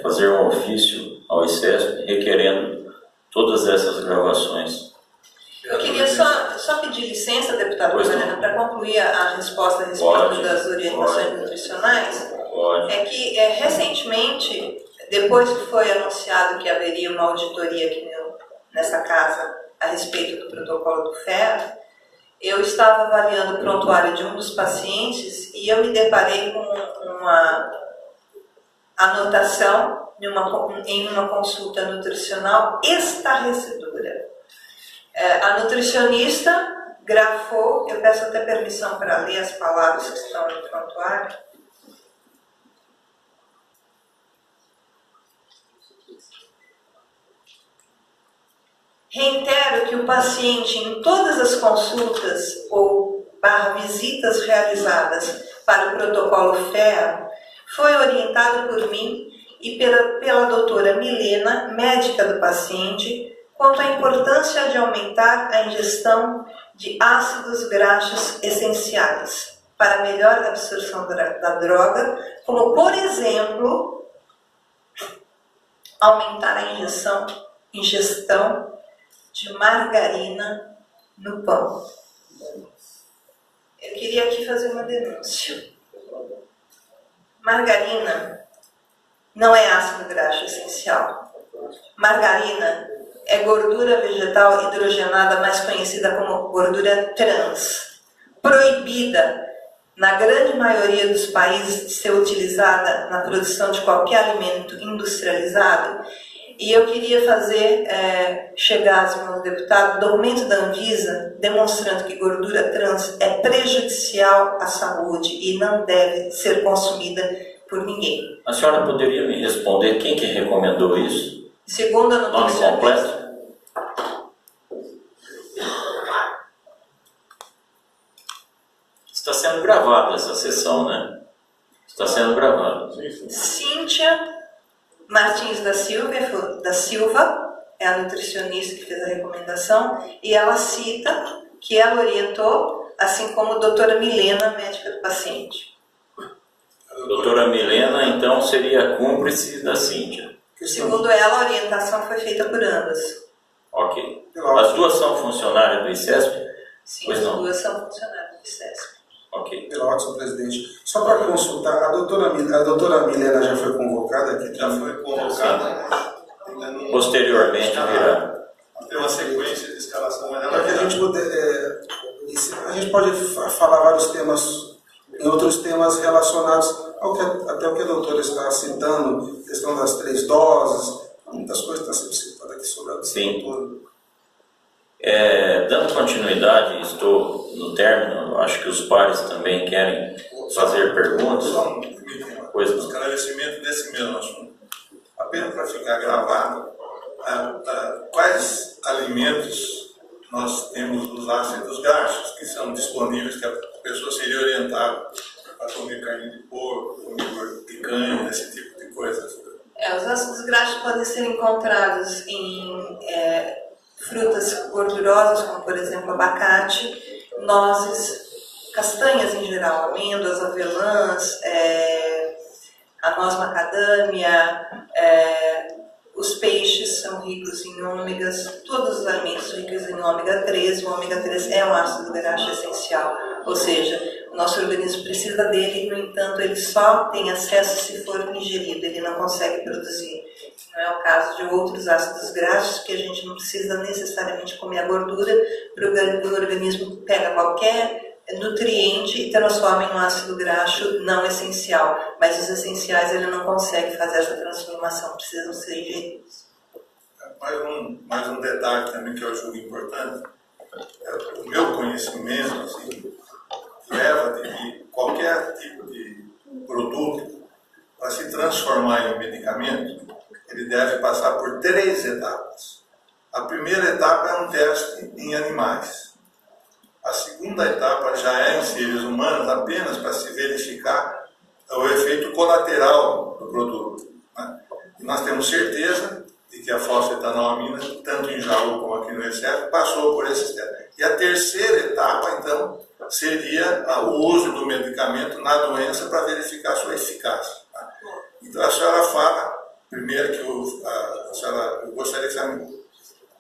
fazer um ofício ao ICESP requerendo todas essas gravações. Eu queria só pedir licença, deputada Mariana, para concluir a resposta a respeito das orientações nutricionais. Pode. É que recentemente, depois que foi anunciado que haveria uma auditoria aqui nessa casa a respeito do protocolo do ferro, eu estava avaliando o prontuário de um dos pacientes e eu me deparei com uma anotação em uma consulta nutricional estarrecedora. A nutricionista grafou, eu peço até permissão para ler as palavras que estão no prontuário. Reitero que o paciente, em todas as consultas ou visitas realizadas para o protocolo ferro, foi orientado por mim e pela doutora Milena, médica do paciente, quanto à importância de aumentar a ingestão de ácidos graxos essenciais para melhor absorção da droga, como, por exemplo, aumentar a ingestão de margarina no pão. Eu queria aqui fazer uma denúncia. Margarina não é ácido graxo essencial. Margarina é gordura vegetal hidrogenada, mais conhecida como gordura trans, proibida na grande maioria dos países de ser utilizada na produção de qualquer alimento industrializado. E eu queria fazer chegar às mãos do deputado documento da Anvisa demonstrando que gordura trans é prejudicial à saúde e não deve ser consumida por ninguém. A senhora poderia me responder quem que recomendou isso? Segundo a nutricionista. Nome completo? Está sendo gravada essa sessão, né? Está sendo gravada. Cíntia Martins da Silva é a nutricionista que fez a recomendação, e ela cita que ela orientou, assim como a doutora Milena, médica do paciente. A doutora Milena, então, seria cúmplice da Cíntia. Segundo ela, a orientação foi feita por ambas. Ok. As duas são funcionárias do ICESP? Sim, pois as não. duas são funcionárias do ICESP. Ok. Pela ordem, senhor presidente. Só para consultar, a doutora Milena já foi convocada aqui? Já foi convocada. Ainda não... Posteriormente virá. Tem uma sequência de escalação, mas Para que a gente puder... a gente pode falar vários temas, em outros temas relacionados até o que a doutora está citando, questão das 3 doses, muitas coisas estão sendo citadas aqui sobre a Sim. doutora. Dando continuidade, estou no término, acho que os pares também querem fazer perguntas. Só um Pois não. esclarecimento desse mesmo assunto. Apenas para ficar gravado, quais alimentos nós temos os ácidos graxos que são disponíveis, que a pessoa seria orientada a comer carne de porco, comer picanha, esse tipo de coisa? Os ácidos graxos podem ser encontrados em frutas gordurosas, como por exemplo abacate, nozes, castanhas em geral, amêndoas, avelãs, a noz macadâmia, os peixes são ricos em ômegas, todos os alimentos ricos em ômega 3, o ômega 3 é um ácido graxo essencial, ou seja, o nosso organismo precisa dele, no entanto, ele só tem acesso se for ingerido, ele não consegue produzir. Não é o caso de outros ácidos graxos, que a gente não precisa necessariamente comer a gordura, o organismo pega qualquer nutriente e transforma em um ácido graxo não essencial, mas os essenciais ele não consegue fazer essa transformação, precisam ser ingeridos. Mais um detalhe também que eu julgo importante, o meu conhecimento assim, leva de que qualquer tipo de produto, para se transformar em um medicamento, ele deve passar por 3 etapas. A primeira etapa é um teste em animais. A segunda etapa já é em seres humanos, apenas para se verificar o efeito colateral do produto. Né? E nós temos certeza de que a fosfetanolamina, tanto em Jaú como aqui no Recep, passou por esses testes. E a terceira etapa, então, seria o uso do medicamento na doença para verificar sua eficácia. Tá? Então a senhora fala, primeiro que eu gostaria que a senhora me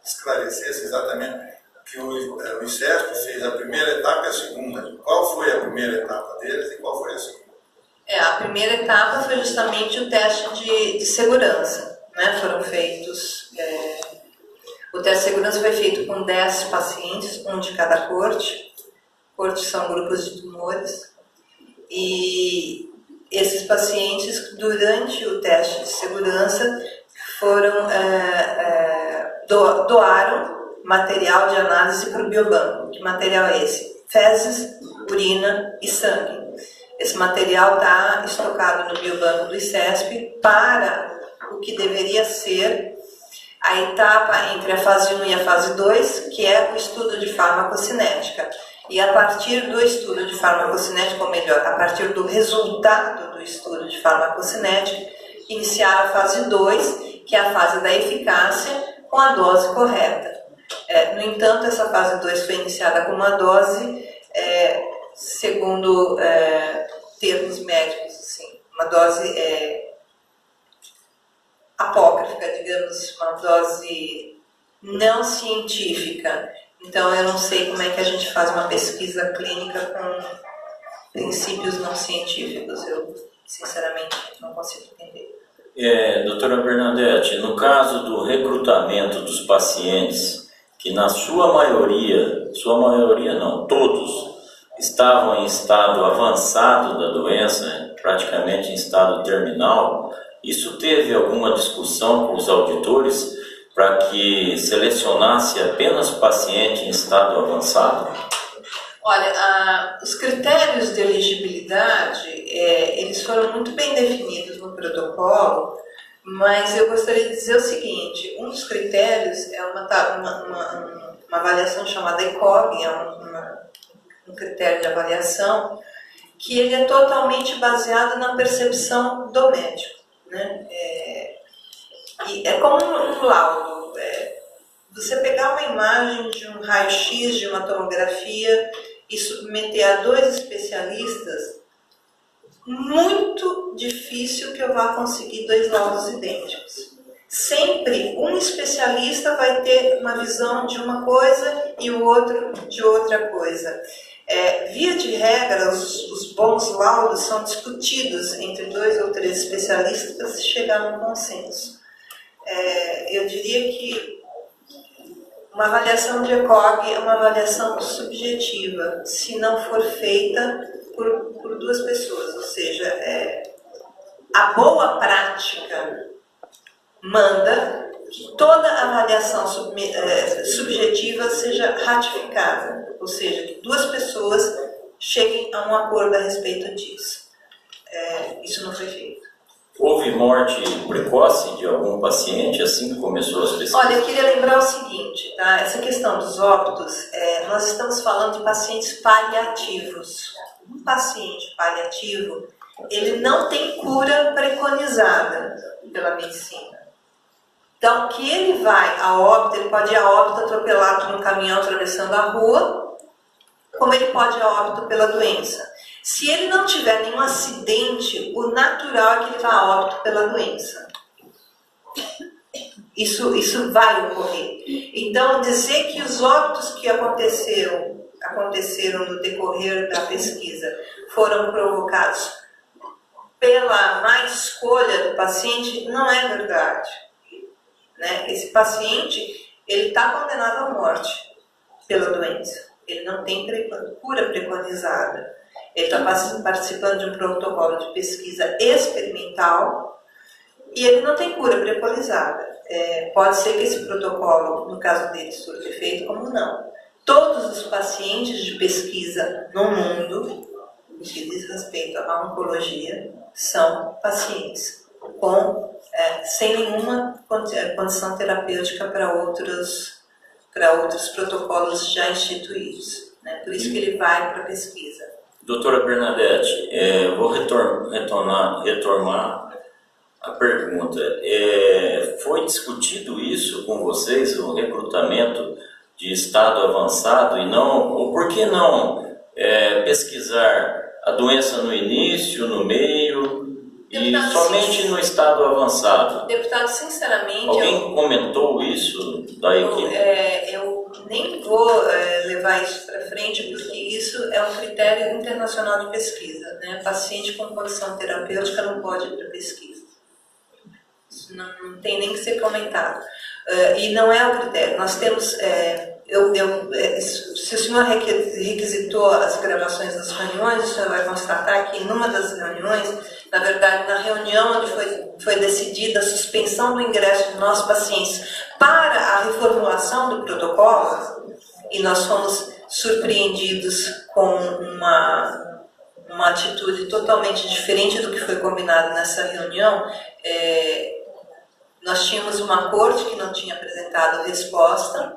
esclarecesse exatamente que o ICESP fez a primeira etapa e a segunda. Qual foi a primeira etapa deles e qual foi a segunda? A primeira etapa foi justamente o teste de segurança. Né? Foram feitos... o teste de segurança foi feito com 10 pacientes, um de cada corte. Cortes são grupos de tumores. E esses pacientes, durante o teste de segurança, doaram material de análise para o biobanco. Que material é esse? Fezes, urina e sangue. Esse material está estocado no biobanco do ICESP para o que deveria ser a etapa entre a fase 1 e a fase 2, que é o estudo de farmacocinética. E a partir do estudo de farmacocinética, ou melhor, a partir do resultado do estudo de farmacocinética, iniciar a fase 2, que é a fase da eficácia com a dose correta. No entanto, essa fase 2 foi iniciada com uma dose, segundo termos médicos, assim, uma dose apócrifa, digamos, uma dose não científica. Então, eu não sei como é que a gente faz uma pesquisa clínica com princípios não científicos. Eu, sinceramente, não consigo entender. Doutora Bernadette, no caso do recrutamento dos pacientes, que na sua maioria não, todos, estavam em estado avançado da doença, praticamente em estado terminal, isso teve alguma discussão com os auditores para que selecionasse apenas paciente em estado avançado? Olha, os critérios de elegibilidade, eles foram muito bem definidos no protocolo, mas eu gostaria de dizer o seguinte: um dos critérios é uma avaliação chamada ECOG, um critério de avaliação, que ele é totalmente baseado na percepção do médico. Né? E é como um laudo. Você pegar uma imagem de um raio-x, de uma tomografia, e submeter a 2 especialistas, muito difícil que eu vá conseguir 2 laudos idênticos. Sempre um especialista vai ter uma visão de uma coisa e o outro de outra coisa. Via de regra, os bons laudos são discutidos entre 2 ou 3 especialistas para se chegar a um consenso. Eu diria que uma avaliação de ECOG é uma avaliação subjetiva, se não for feita por 2 pessoas, ou seja, a boa prática manda, que toda avaliação subjetiva seja ratificada, ou seja, que duas pessoas cheguem a um acordo a respeito disso. Isso não foi feito. Houve morte precoce de algum paciente assim que começou as pesquisas? Olha, eu queria lembrar o seguinte, tá? Essa questão dos óbitos, nós estamos falando de pacientes paliativos. Um paciente paliativo, ele não tem cura preconizada pela medicina. Então, que ele vai a óbito, ele pode ir a óbito atropelado no caminhão atravessando a rua, como ele pode ir a óbito pela doença. Se ele não tiver nenhum acidente, o natural é que ele vá a óbito pela doença. Isso vai ocorrer. Então, dizer que os óbitos que aconteceram no decorrer da pesquisa foram provocados pela má escolha do paciente, não é verdade. Né? Esse paciente, ele está condenado à morte pela doença. Ele não tem cura preconizada. Ele está participando de um protocolo de pesquisa experimental e ele não tem cura preconizada. Pode ser que esse protocolo, no caso dele, surta efeito, como não. Todos os pacientes de pesquisa no mundo, que diz respeito à oncologia, são pacientes sem nenhuma condição terapêutica para outros protocolos já instituídos. Né? Por isso que ele vai para a pesquisa. Doutora Bernadette, vou retomar a pergunta. Foi discutido isso com vocês, o recrutamento de estado avançado, e não, ou por que não pesquisar a doença no início, no meio, Deputado, e somente no estado avançado? Deputado, sinceramente... Alguém comentou isso da equipe? Eu nem vou levar isso para frente, porque isso é um critério internacional de pesquisa. Né? Paciente com condição terapêutica não pode ir para pesquisa. Isso não tem nem que ser comentado. E não é o critério. Nós temos... se o senhor requisitou as gravações das reuniões, o senhor vai constatar que em uma das reuniões, na verdade, na reunião onde foi decidida a suspensão do ingresso de nossos pacientes para a reformulação do protocolo, e nós fomos surpreendidos com uma atitude totalmente diferente do que foi combinado nessa reunião. Nós tínhamos uma corte que não tinha apresentado resposta.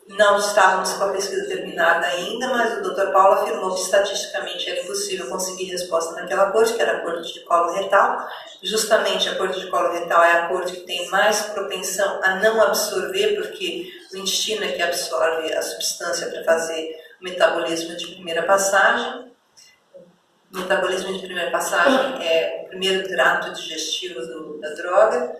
Não estávamos com a pesquisa terminada ainda, mas o Dr. Paulo afirmou que estatisticamente era impossível conseguir resposta naquela corte, que era a corte de colo retal. Justamente a corte de colo retal é a corte que tem mais propensão a não absorver, porque o intestino é que absorve a substância para fazer o metabolismo de primeira passagem. O metabolismo de primeira passagem é o primeiro trato digestivo da droga.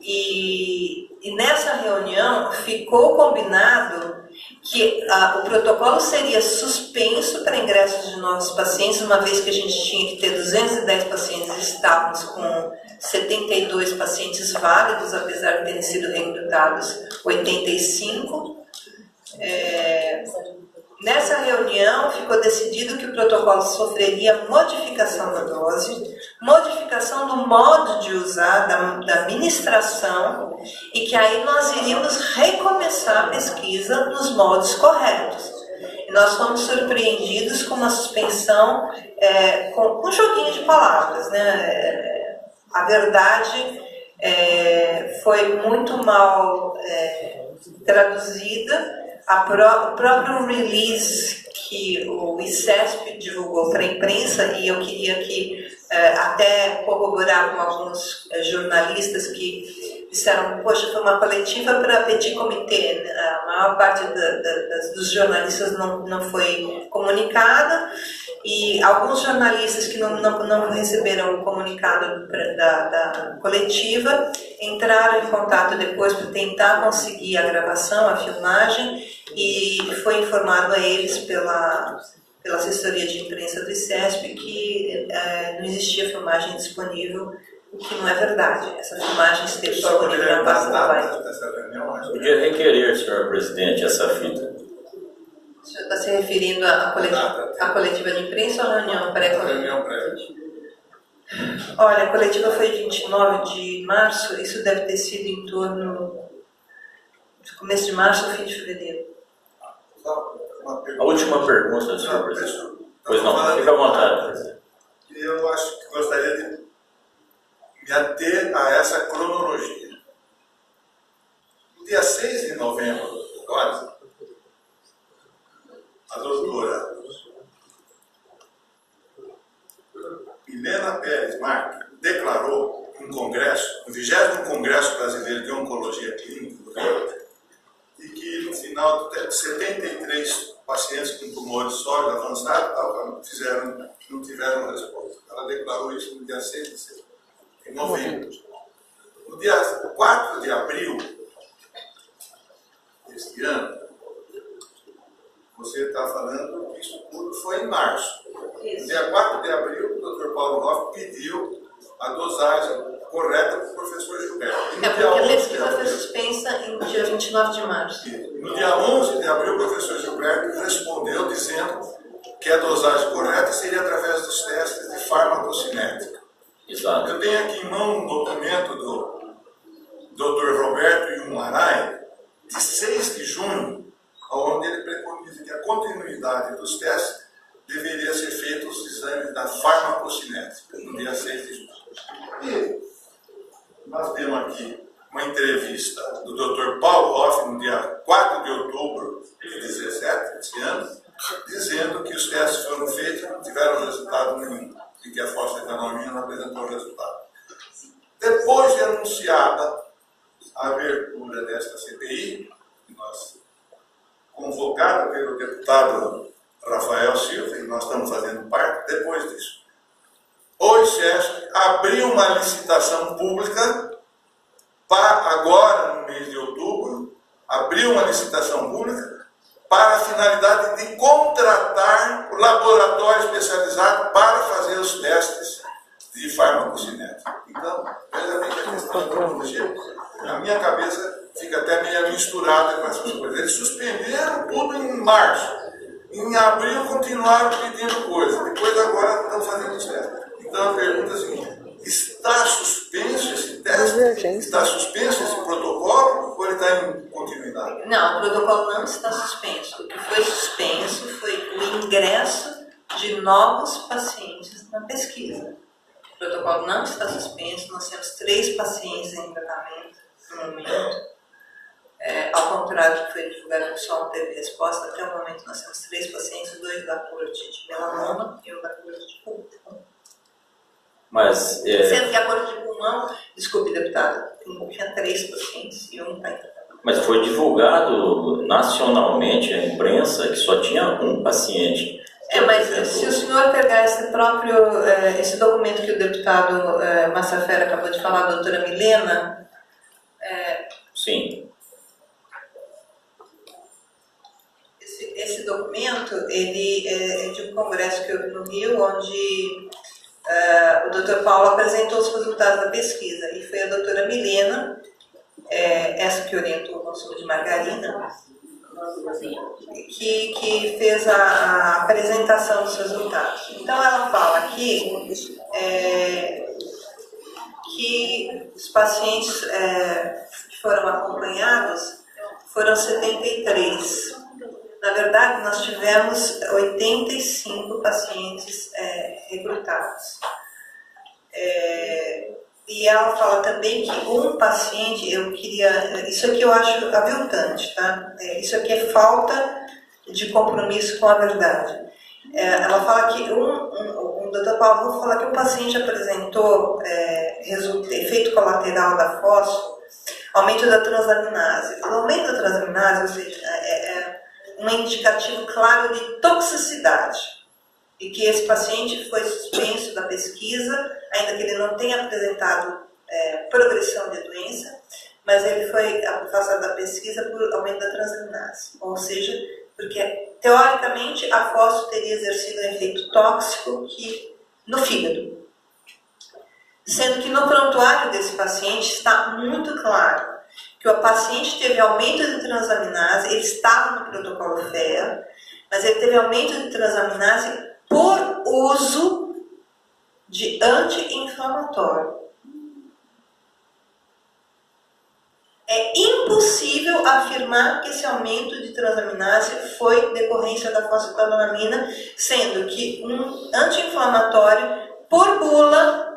E nessa reunião ficou combinado que o protocolo seria suspenso para ingressos de novos pacientes, uma vez que a gente tinha que ter 210 pacientes, estávamos com 72 pacientes válidos, apesar de terem sido recrutados 85. Nessa reunião ficou decidido que o protocolo sofreria modificação da dose, modificação do modo de usar, da administração, e que aí nós iríamos recomeçar a pesquisa nos modos corretos. E nós fomos surpreendidos com uma suspensão, com um joguinho de palavras. Né? A verdade foi muito mal traduzida. O próprio release que o ICESP divulgou para a imprensa, e eu queria aqui até corroborar com alguns jornalistas que disseram, poxa, foi uma coletiva para petit comité, a maior parte dos jornalistas não foi comunicada, e alguns jornalistas que não receberam o comunicado da coletiva entraram em contato depois para tentar conseguir a gravação, a filmagem, e foi informado a eles pela assessoria de imprensa do ICESP que não existia filmagem disponível, o que não é verdade. Essa filmagem esteve disponível na página do Podia requerer, senhor presidente, essa fita. O senhor está se referindo à coletiva de imprensa ou à reunião pré-coletiva? Olha, a coletiva foi 29 de março, isso deve ter sido em torno do começo de março ou fim de fevereiro. A última pergunta, senhor presidente. Pois não, fica à vontade, presidente. Eu acho que gostaria de me ater a essa cronologia. No dia 6 de novembro, quase, a doutora Milena Pérez Marques declarou no Congresso, no 20º Congresso Brasileiro de Oncologia Clínica, e que no final de 73 pacientes com tumores sólidos avançados não tiveram resposta. Ela declarou isso no dia 6 de novembro. No dia 4 de abril deste ano, você está falando que isso tudo foi em março. No dia 4 de abril, o Dr. Paulo Hoff pediu a dosagem correta para o professor Gilberto. É porque a pesquisa foi suspensa em dia 29 de março. No dia 11 de abril, o professor Gilberto respondeu dizendo que a dosagem correta seria através dos testes de farmacocinética. Exato. Eu tenho aqui em mão um documento do Dr. Roberto Yumaray, de 6 de junho, onde ele preconiza que a continuidade dos testes deveria ser feita os exames da farmacocinética, no dia 6 de junho. E nós temos aqui uma entrevista do Dr. Paulo Hoff, no dia 4 de outubro de 17 desse ano, dizendo que os testes foram feitos e não tiveram resultado nenhum, e que a fosfetanolamina não apresentou resultado. Depois de anunciada a abertura desta CPI, convocada pelo deputado Rafael Silva, e nós estamos fazendo parte, depois disso, o ICESP abriu uma licitação pública para, agora no mês de outubro, abriu uma licitação pública para a finalidade de contratar o laboratório especializado para fazer os testes de farmacocinética. Então, veja bem que a questão da cronologia, a minha cabeça fica até meio misturada com essas coisas. Eles suspenderam tudo em março. Em abril continuaram pedindo coisas. Depois agora estão fazendo os testes. Então a pergunta é a seguinte: está suspenso esse teste? Está suspenso esse protocolo ou ele está em continuidade? Não, o protocolo não está suspenso. O que foi suspenso foi o ingresso de novos pacientes na pesquisa. O protocolo não está suspenso, nós temos 3 pacientes em tratamento no momento. Ao contrário do que foi divulgado, que só não teve resposta, até o momento nós temos 3 pacientes, 2 da corte de melanoma e 1 da corte de pulmão. Mas, Sendo que a corte de pulmão, desculpe, deputado, tinha 3 pacientes e 1 está em tratamento. mas foi divulgado nacionalmente a imprensa que só tinha um paciente. Mas se o senhor pegar esse documento que o deputado Massafera acabou de falar, a doutora Milena... Sim. Esse documento, ele é de um congresso que houve no Rio, onde o Dr. Paulo apresentou os resultados da pesquisa, e foi a doutora Milena, essa que orientou o consumo de margarina, que fez a apresentação dos resultados. Então ela fala aqui que os pacientes que foram acompanhados foram 73. Na verdade, nós tivemos 85 pacientes recrutados. E ela fala também que um paciente, isso aqui eu acho aviltante, tá? Isso aqui é falta de compromisso com a verdade. Ela fala que o Dr. Paulo vou falar que um paciente apresentou efeito colateral da fosfo, aumento da transaminase. O aumento da transaminase, ou seja, é um indicativo claro de toxicidade, e que esse paciente foi suspenso da pesquisa, ainda que ele não tenha apresentado progressão de doença, mas ele foi afastado da pesquisa por aumento da transaminase, ou seja, porque teoricamente a fosfo teria exercido um efeito tóxico no fígado. Sendo que no prontuário desse paciente está muito claro que o paciente teve aumento de transaminase, ele estava no protocolo FEA, mas ele teve aumento de transaminase por uso de anti-inflamatório. É impossível afirmar que esse aumento de transaminase foi decorrência da fosfetanolamina, sendo que um anti-inflamatório, por bula,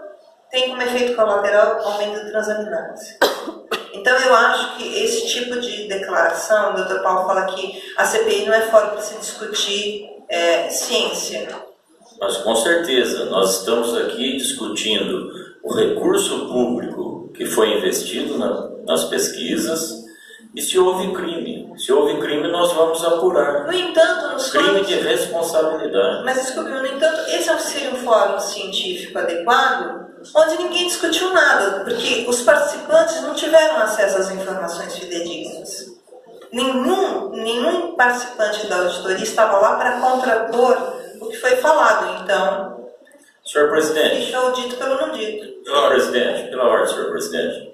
tem como efeito colateral aumento de transaminase. Então eu acho que esse tipo de declaração, o Dr. Paulo fala que a CPI não é fórum para se discutir ciência. Mas com certeza, nós estamos aqui discutindo o recurso público que foi investido nas pesquisas e se houve crime. Se houve crime, nós vamos apurar. No entanto, nos crime fóruns... de responsabilidade. Mas desculpe, no entanto, esse seria um fórum científico adequado, onde ninguém discutiu nada, porque os participantes não tiveram acesso às informações fidedignas. Nenhum participante da auditoria estava lá para contrapor o que foi falado. Então, senhor presidente, fica o dito pelo não dito. Pela presidente, pela ordem, senhor presidente.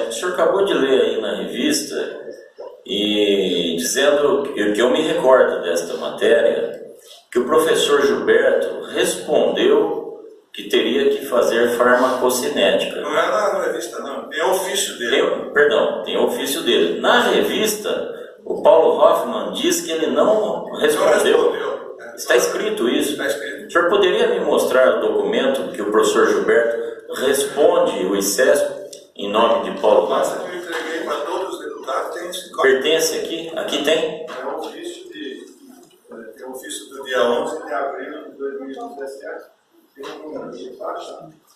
O senhor acabou de ler aí na revista e dizendo que eu me recordo desta matéria, que o professor Gilberto respondeu que teria que fazer farmacocinética. Não é na revista, não. Tem ofício dele. Tem ofício dele. Na revista, o Paulo Hoffman diz que ele não respondeu. Está escrito isso. Está escrito. O senhor poderia me mostrar o documento que o professor Gilberto responde o ICESP em nome de Paulo Hoffman? Nossa, que eu entreguei para todos os deputados. Tem pertence aqui? Aqui tem? Tem um ofício do dia 11 de abril de 2017.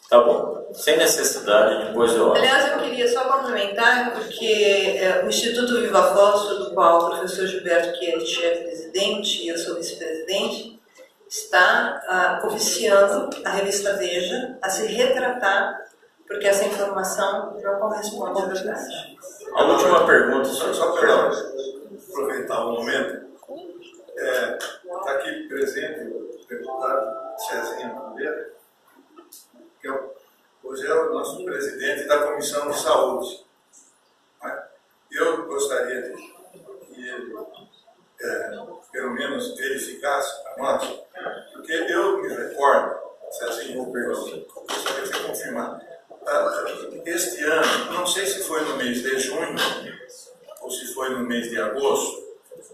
Tá bom. Sem necessidade, depois eu... Aliás, eu queria só complementar, porque o Instituto Viva Fósforo, do qual o professor Gilberto, que é chefe-presidente e eu sou vice-presidente, está oficiando a revista Veja a se retratar, porque essa informação não corresponde à verdade. A última pergunta, senhor. Só para aproveitar um momento, está aqui presente o deputado Cezinha Bandeira, que hoje é o nosso presidente da Comissão de Saúde. Eu gostaria de que ele, pelo menos, verificasse para nós, porque eu me recordo, Cezinha, gostaria de confirmar, este ano, não sei se foi no mês de junho ou se foi no mês de agosto,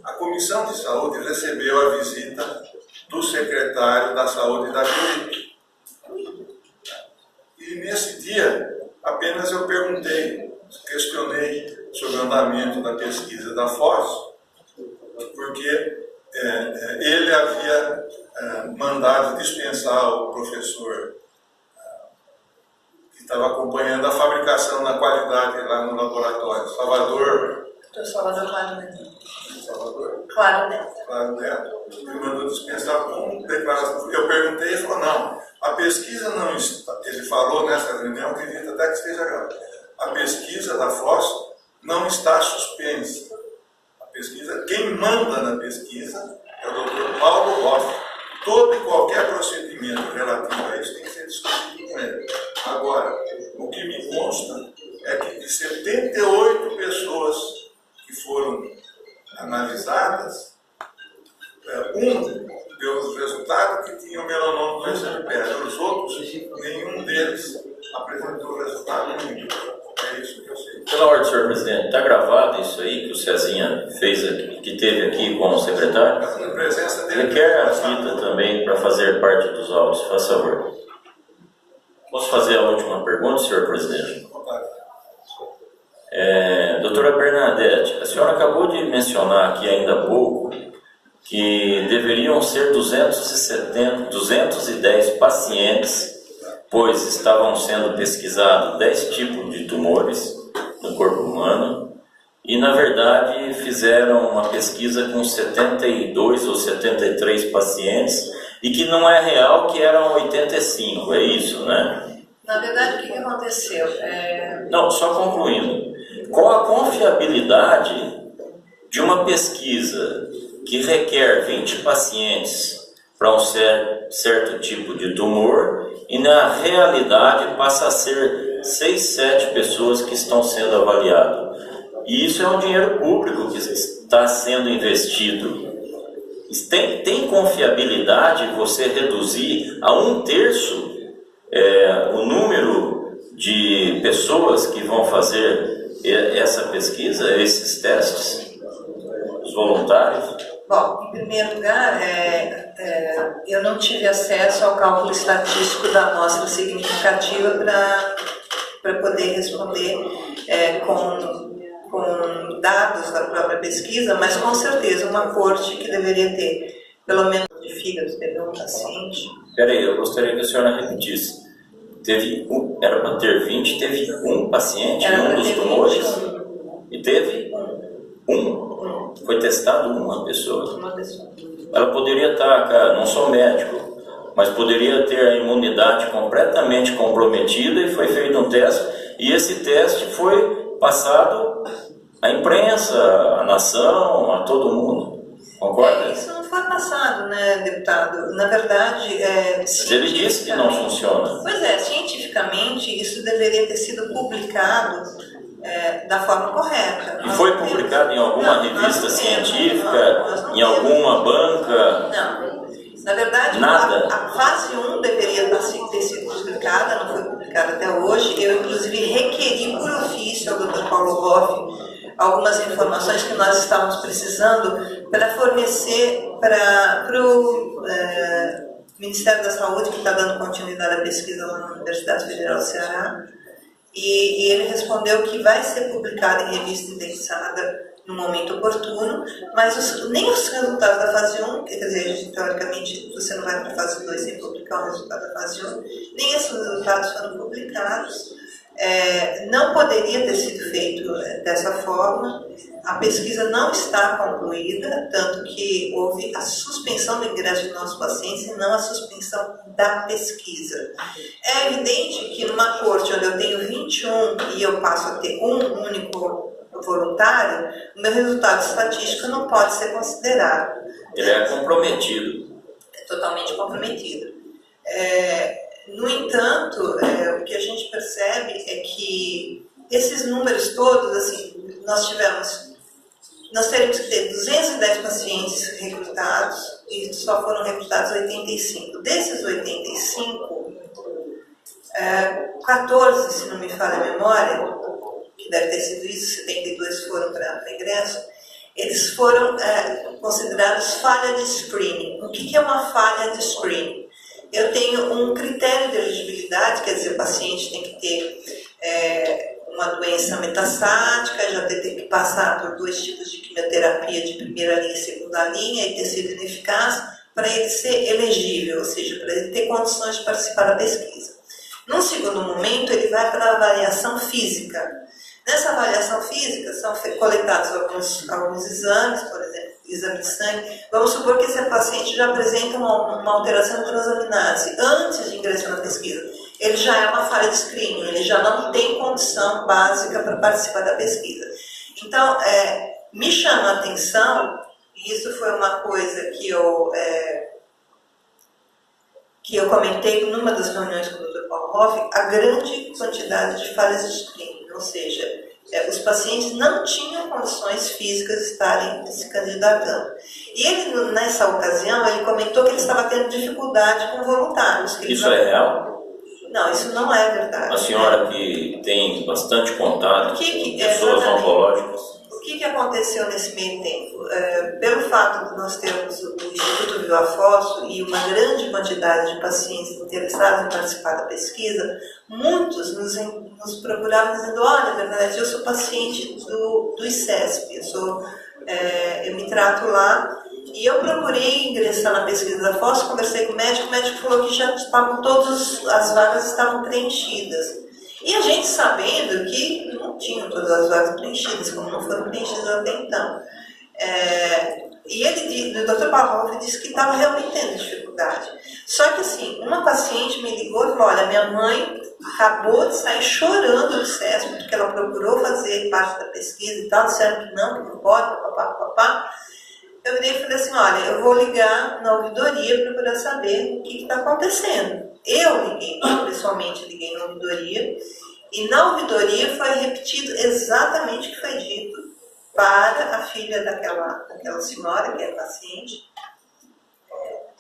a Comissão de Saúde recebeu a visita do secretário da Saúde da Curitiba. E nesse dia, apenas eu questionei sobre o andamento da pesquisa da FOS, porque ele havia mandado dispensar o professor que estava acompanhando a fabricação da qualidade lá no laboratório, Salvador Claro Neto. Salvador? Claro Neto. Claro Neto. Ele mandou dispensar com declaração. Eu perguntei e ele falou, não, a pesquisa não está, ele falou nessa reunião, acredito até que esteja gravado, a pesquisa da FOS não está suspensa. A pesquisa, quem manda na pesquisa é o Dr. Paulo Hoffman. Todo e qualquer procedimento relativo a isso tem que ser discutido com ele. Agora, o que me consta é que de 78 pessoas que foram analisadas, deu o resultado que tinha o melanoma doença de pele. Os outros, nenhum deles apresentou resultado nenhum. É isso que eu sei. Pela ordem, senhor presidente, está gravado isso aí que o Cezinha fez aqui, que teve aqui com o secretário? Na presença dele. Ele quer a fita também para fazer parte dos áudios, faz favor. Posso fazer a última pergunta, senhor presidente? Doutora Bernadette, a senhora acabou de mencionar aqui ainda há pouco que deveriam ser 210 pacientes, pois estavam sendo pesquisados 10 tipos de tumores no corpo humano e, na verdade, fizeram uma pesquisa com 72 ou 73 pacientes e que não é real que eram 85, é isso, né? Na verdade, o que aconteceu? Não, só concluindo. Qual a confiabilidade de uma pesquisa que requer 20 pacientes para um certo tipo de tumor e na realidade passa a ser 6, 7 pessoas que estão sendo avaliadas? E isso é um dinheiro público que está sendo investido. Tem confiabilidade você reduzir a 1/3 o número de pessoas que vão fazer essa pesquisa, esses testes, os voluntários? Bom, em primeiro lugar, eu não tive acesso ao cálculo estatístico da amostra significativa para poder responder com dados da própria pesquisa, mas com certeza uma corte que deveria ter, pelo menos de fígado, teve um paciente. Peraí, eu gostaria que a senhora repetisse. Era para ter 20, teve um paciente em um dos tumores? E teve um? Foi testado uma pessoa? Uma pessoa. Ela poderia estar, não sou médico, mas poderia ter a imunidade completamente comprometida e foi feito um teste, e esse teste foi passado à imprensa, à nação, a todo mundo. Concorda? Isso não foi passado, né, deputado? Na verdade, Mas ele disse que não funciona. Pois é, cientificamente isso deveria ter sido publicado da forma correta. E foi publicado em alguma revista científica, em alguma banca? Não. Na verdade, nada. A fase 1 deveria ter sido publicada, não foi publicada até hoje. Eu, inclusive, requeri por ofício ao Dr. Paulo Hoff algumas informações que nós estávamos precisando para fornecer para o Ministério da Saúde, que está dando continuidade à pesquisa lá na Universidade Federal do Ceará, e ele respondeu que vai ser publicado em revista indexada no momento oportuno, mas nem os resultados da fase 1, quer dizer, teoricamente você não vai para a fase 2 sem publicar o resultado da fase 1, nem esses resultados foram publicados. Não poderia ter sido feito dessa forma. A pesquisa não está concluída, tanto que houve a suspensão do ingresso de nossos pacientes e não a suspensão da pesquisa. É evidente que numa corte onde eu tenho 21 e eu passo a ter um único voluntário, o meu resultado estatístico não pode ser considerado. Ele é comprometido. É totalmente comprometido. No entanto, o que a gente percebe é que esses números todos, assim, nós teríamos que ter 210 pacientes recrutados e só foram recrutados 85. Desses 85, 14, se não me falha a memória, que deve ter sido isso, 72 foram para ingresso, eles foram considerados falha de screening. O que é uma falha de screening? Eu tenho um critério de elegibilidade, quer dizer, o paciente tem que ter uma doença metastática, já ter que passar por 2 tipos de quimioterapia de primeira linha e segunda linha e ter sido ineficaz para ele ser elegível, ou seja, para ele ter condições de participar da pesquisa. Num segundo momento, ele vai para a avaliação física. Nessa avaliação física são coletados alguns exames, por exemplo, exame de sangue. Vamos supor que esse paciente já apresenta uma alteração de transaminase antes de ingressar na pesquisa. Ele já é uma falha de screening, ele já não tem condição básica para participar da pesquisa. Então, me chama a atenção, e isso foi uma coisa que eu comentei numa das reuniões com o Dr. Paulo Hoff, a grande quantidade de falhas de screening, ou seja, os pacientes não tinham condições físicas de estarem se candidatando. E ele, nessa ocasião, ele comentou que ele estava tendo dificuldade com voluntários. Isso é real? Não, isso não é verdade. A senhora que tem bastante contato com pessoas oncológicas. O que aconteceu nesse meio tempo? Pelo fato de nós termos o Instituto Viva Fósforo e uma grande quantidade de pacientes interessados em participar da pesquisa, muitos nos procuravam dizendo: olha, Bernadette, eu sou paciente do ICESP, eu me trato lá, e eu procurei ingressar na pesquisa da Fósforo, conversei com o médico falou que já estavam as vagas estavam preenchidas. E a gente sabendo que não tinham todas as vagas preenchidas, como não foram preenchidas até então. E o Dr. Paulo disse que estava realmente tendo dificuldade. Só que assim, uma paciente me ligou e falou: olha, minha mãe acabou de sair chorando do CESP, porque ela procurou fazer parte da pesquisa e tal, disseram que não pode, papapá. Eu virei e falei assim: olha, eu vou ligar na ouvidoria para poder saber o que está acontecendo. Eu pessoalmente liguei na ouvidoria, e na ouvidoria foi repetido exatamente o que foi dito para a filha daquela senhora, que é paciente,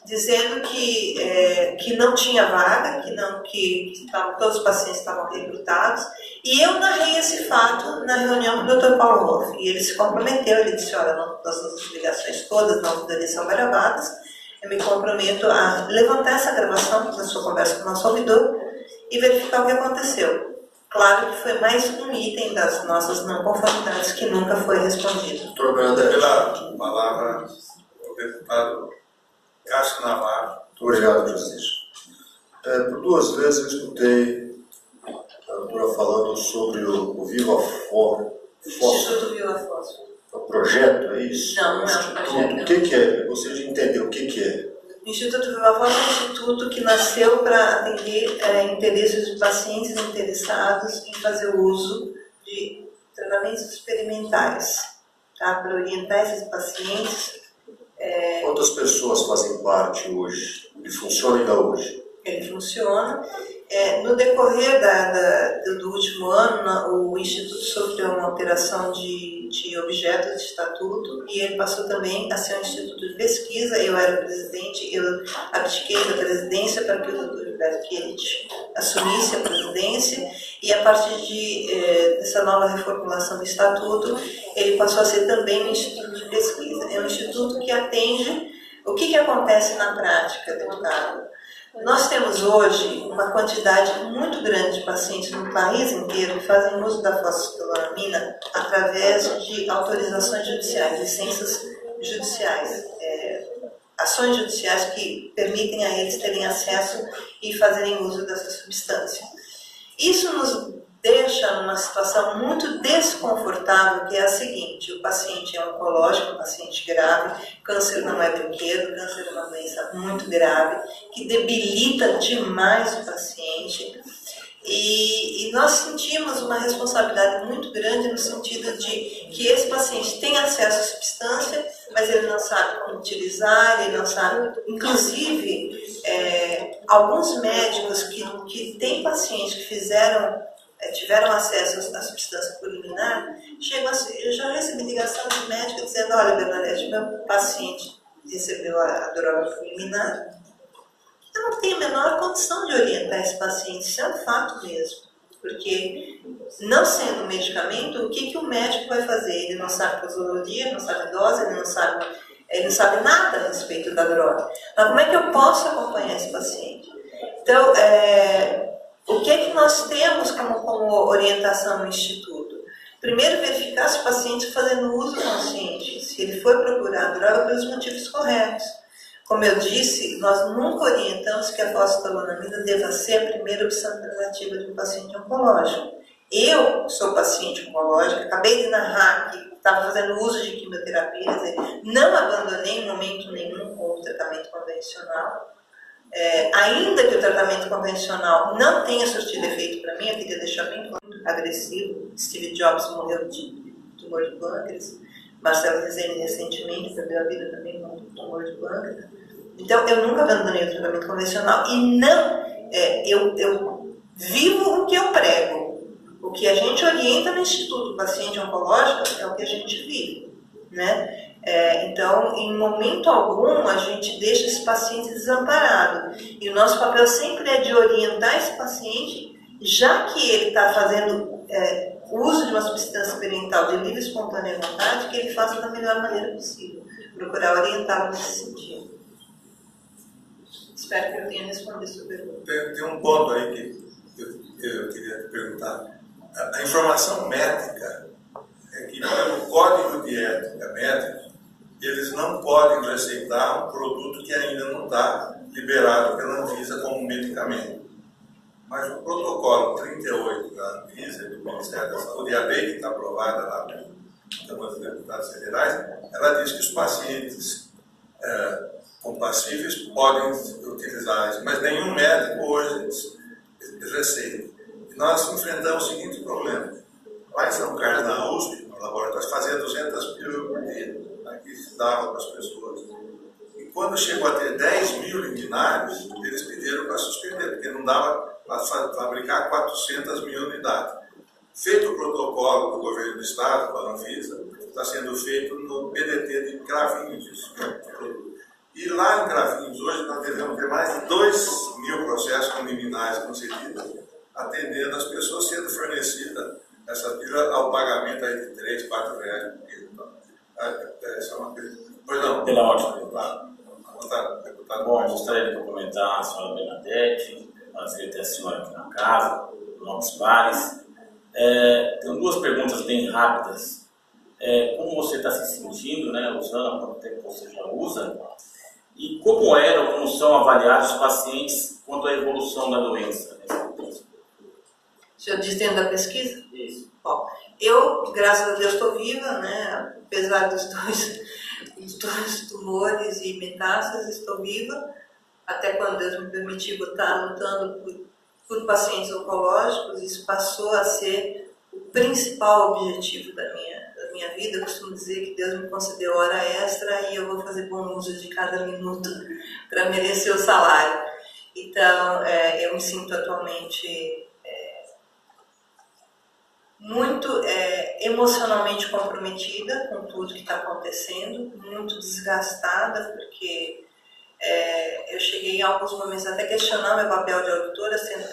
dizendo que não tinha vaga, todos os pacientes estavam recrutados, e eu narrei esse fato na reunião com o Dr. Paulo Wolff, e ele se comprometeu, ele disse, olha, nossas ligações todas na auditoria são gravadas, eu me comprometo a levantar essa gravação da sua conversa com o nosso ouvidor e verificar o que aconteceu. Claro que foi mais um item das nossas não conformidades que nunca foi respondido. Doutor Brandão, pela palavra, o deputado Cássio Navarro. Muito obrigado, Francisco. Por duas vezes eu escutei a doutora falando sobre o Viva Fósforo. Instituto Viva Fósforo. O projeto, é isso? Não, não é um projeto. O que é? Você já entendeu o que é? O Instituto Viva Fósforo é um instituto que nasceu para atender interesses de pacientes interessados em fazer o uso de tratamentos experimentais, tá? Para orientar esses pacientes. Quantas pessoas fazem parte hoje? Ele funciona ainda hoje? Ele funciona. No decorrer do último ano, o Instituto sofreu uma alteração de objetos de estatuto e ele passou também a ser um instituto de pesquisa. Eu era presidente, eu abdiquei da presidência para que o Dr. Gilberto Chieric assumisse a presidência e a partir dessa nova reformulação do estatuto, ele passou a ser também um instituto de pesquisa. É um instituto que atende o que acontece na prática, deputado. Nós temos hoje uma quantidade muito grande de pacientes no país inteiro que fazem uso da fosfetanolamina através de autorizações judiciais, licenças judiciais, ações judiciais que permitem a eles terem acesso e fazerem uso dessa substância. Isso nos deixa numa situação muito desconfortável, que é a seguinte: o paciente é oncológico, um paciente grave, câncer não é brinquedo, câncer é uma doença muito grave, que debilita demais o paciente, e nós sentimos uma responsabilidade muito grande no sentido de que esse paciente tem acesso à substância, mas ele não sabe como utilizar, ele não sabe, inclusive, alguns médicos que têm pacientes que tiveram acesso à substância preliminar, eu já recebi ligação de médico dizendo: olha, Bernadette, meu paciente recebeu a droga preliminar, eu não tenho a menor condição de orientar esse paciente, isso é um fato mesmo, porque não sendo um medicamento, o que o médico vai fazer? Ele não sabe posologia, ele não sabe dose, ele não sabe nada a respeito da droga. Mas como é que eu posso acompanhar esse paciente? Então, o que nós temos como orientação no Instituto? Primeiro, verificar se o paciente está fazendo uso consciente, se ele foi procurar a droga pelos motivos corretos. Como eu disse, nós nunca orientamos que a fosfetanolamina deva ser a primeira opção alternativa de um paciente oncológico. Eu sou paciente oncológica, acabei de narrar que estava fazendo uso de quimioterapia, quer dizer, não abandonei em momento nenhum o tratamento convencional. Ainda que o tratamento convencional não tenha surtido efeito para mim, eu queria deixar bem agressivo. Steve Jobs morreu de tumor de pâncreas, Marcelo Rezende recentemente perdeu a vida também com tumor de pâncreas. Então, eu nunca abandonei o tratamento convencional e eu vivo o que eu prego. O que a gente orienta no Instituto Paciente Oncológico é o que a gente vive, né? Então, em momento algum, a gente deixa esse paciente desamparado. E o nosso papel sempre é de orientar esse paciente, já que ele está fazendo uso de uma substância experimental de livre e espontânea vontade, que ele faça da melhor maneira possível. Procurar orientá-lo nesse sentido. Espero que eu tenha respondido a sua pergunta. Tem um ponto aí que eu queria te perguntar. A informação médica é que, pelo Código de Ética Médica, eles não podem receitar um produto que ainda não está liberado pela Anvisa como medicamento. Mas o protocolo 38 da Anvisa, do Ministério da Saúde, a lei que está aprovada lá pela Câmara dos Deputados Federais, ela diz que os pacientes compassíveis podem utilizar isso, mas nenhum médico hoje receita. E nós enfrentamos o seguinte problema. Lá em São Carlos, na USP, no laboratório, fazia 200 mil por dia, aqui se dava para as pessoas. E quando chegou a ter 10 mil liminares, eles pediram para suspender, porque não dava para fabricar 400 mil unidades. Feito o protocolo do governo do estado, com a Anvisa, está sendo feito no PDT de Cravinhos, esse produto. E lá em Cravinhos, hoje, nós devemos ter mais de 2.000 processos condiminais concedidos, atendendo as pessoas sendo fornecida essa pílula ao pagamento aí de 3, 4 reais por quilo. Então, essa é uma coisa. Pois não. Pela ordem. Deputado. Bom, gostaria de cumprimentar a senhora Bernadette, prazer ter a senhora aqui na casa, nossos pares. Tenho duas perguntas bem rápidas. Como você está se sentindo, né, usando, há quanto tempo você já usa? E como era ou como são avaliados os pacientes quanto à evolução da doença? O senhor diz dentro da pesquisa? Isso. Bom, eu, graças a Deus, estou viva, né? Apesar dos dois tumores e metástases, estou viva. Até quando Deus me permitiu estar lutando por pacientes oncológicos, isso passou a ser o principal objetivo da minha vida. Eu costumo dizer que Deus me concedeu hora extra e eu vou fazer bom uso de cada minuto para merecer o salário. Então, eu me sinto atualmente muito emocionalmente comprometida com tudo que está acontecendo, muito desgastada, porque eu cheguei em alguns momentos até questionar meu papel de auditora, sendo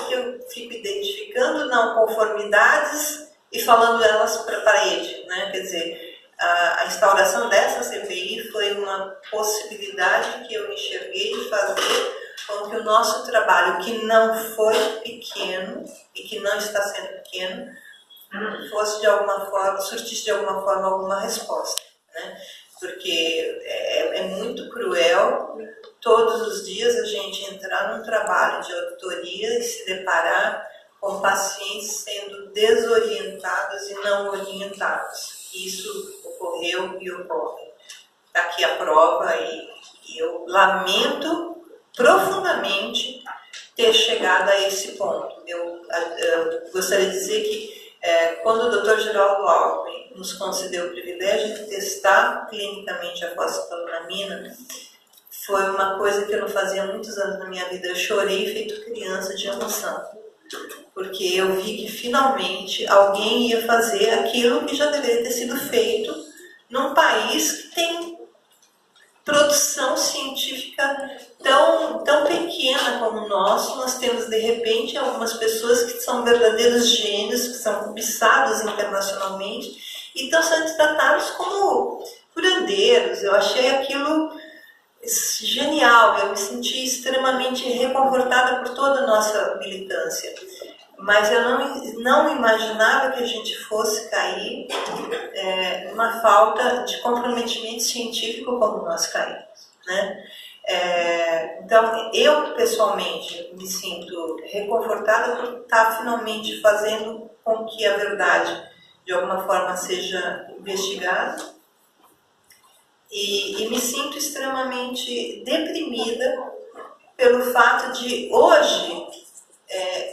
que eu fico identificando não conformidades e falando elas para a parede, né? Quer dizer, a instauração dessa CPI foi uma possibilidade que eu enxerguei de fazer com que o nosso trabalho, que não foi pequeno e que não está sendo pequeno, fosse de alguma forma, surtisse de alguma forma alguma resposta, né? Porque é muito cruel todos os dias a gente entrar num trabalho de auditoria e se deparar com pacientes sendo desorientados e não orientados. Isso ocorreu e ocorre. Está aqui a prova e eu lamento profundamente ter chegado a esse ponto. Eu gostaria de dizer que quando o Dr. Geraldo Alckmin nos concedeu o privilégio de testar clinicamente a fosfetanolamina, foi uma coisa que eu não fazia há muitos anos na minha vida. Eu chorei feito criança de emoção, porque eu vi que finalmente alguém ia fazer aquilo que já deveria ter sido feito num país que tem produção científica tão pequena como o nosso. Nós temos, de repente, algumas pessoas que são verdadeiros gênios, que são cobiçados internacionalmente e estão sendo tratados como curandeiros. Eu achei aquilo genial, eu me senti extremamente reconfortada por toda a nossa militância. Mas eu não imaginava que a gente fosse cair numa falta de comprometimento científico como nós caímos, né? Então, eu pessoalmente me sinto reconfortada por estar finalmente fazendo com que a verdade, de alguma forma, seja investigada. E me sinto extremamente deprimida pelo fato de, hoje,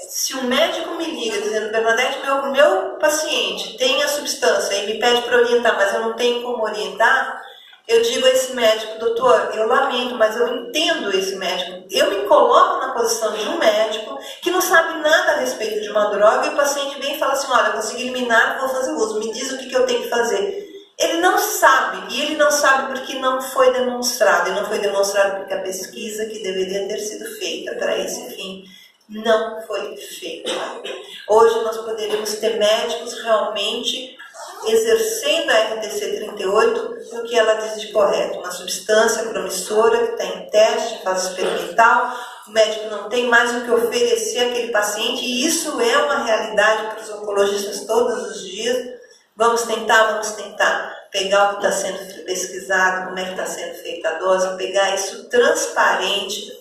se um médico me liga dizendo: Bernadette, meu paciente tem a substância e me pede para orientar, mas eu não tenho como orientar, eu digo a esse médico: doutor, eu lamento, mas eu entendo esse médico. Eu me coloco na posição de um médico que não sabe nada a respeito de uma droga e o paciente vem e fala assim: olha, eu consegui eliminar, vou fazer uso, me diz o que eu tenho que fazer. Ele não sabe, e ele não sabe porque não foi demonstrado, e não foi demonstrado porque a pesquisa que deveria ter sido feita para esse fim não foi feita. Hoje nós poderíamos ter médicos realmente exercendo a RTC 38 no que ela diz de correto, uma substância promissora que está em teste, fase experimental, o médico não tem mais o que oferecer àquele paciente, e isso é uma realidade para os oncologistas todos os dias. Vamos tentar pegar o que está sendo pesquisado, como é que está sendo feita a dose, pegar isso transparente,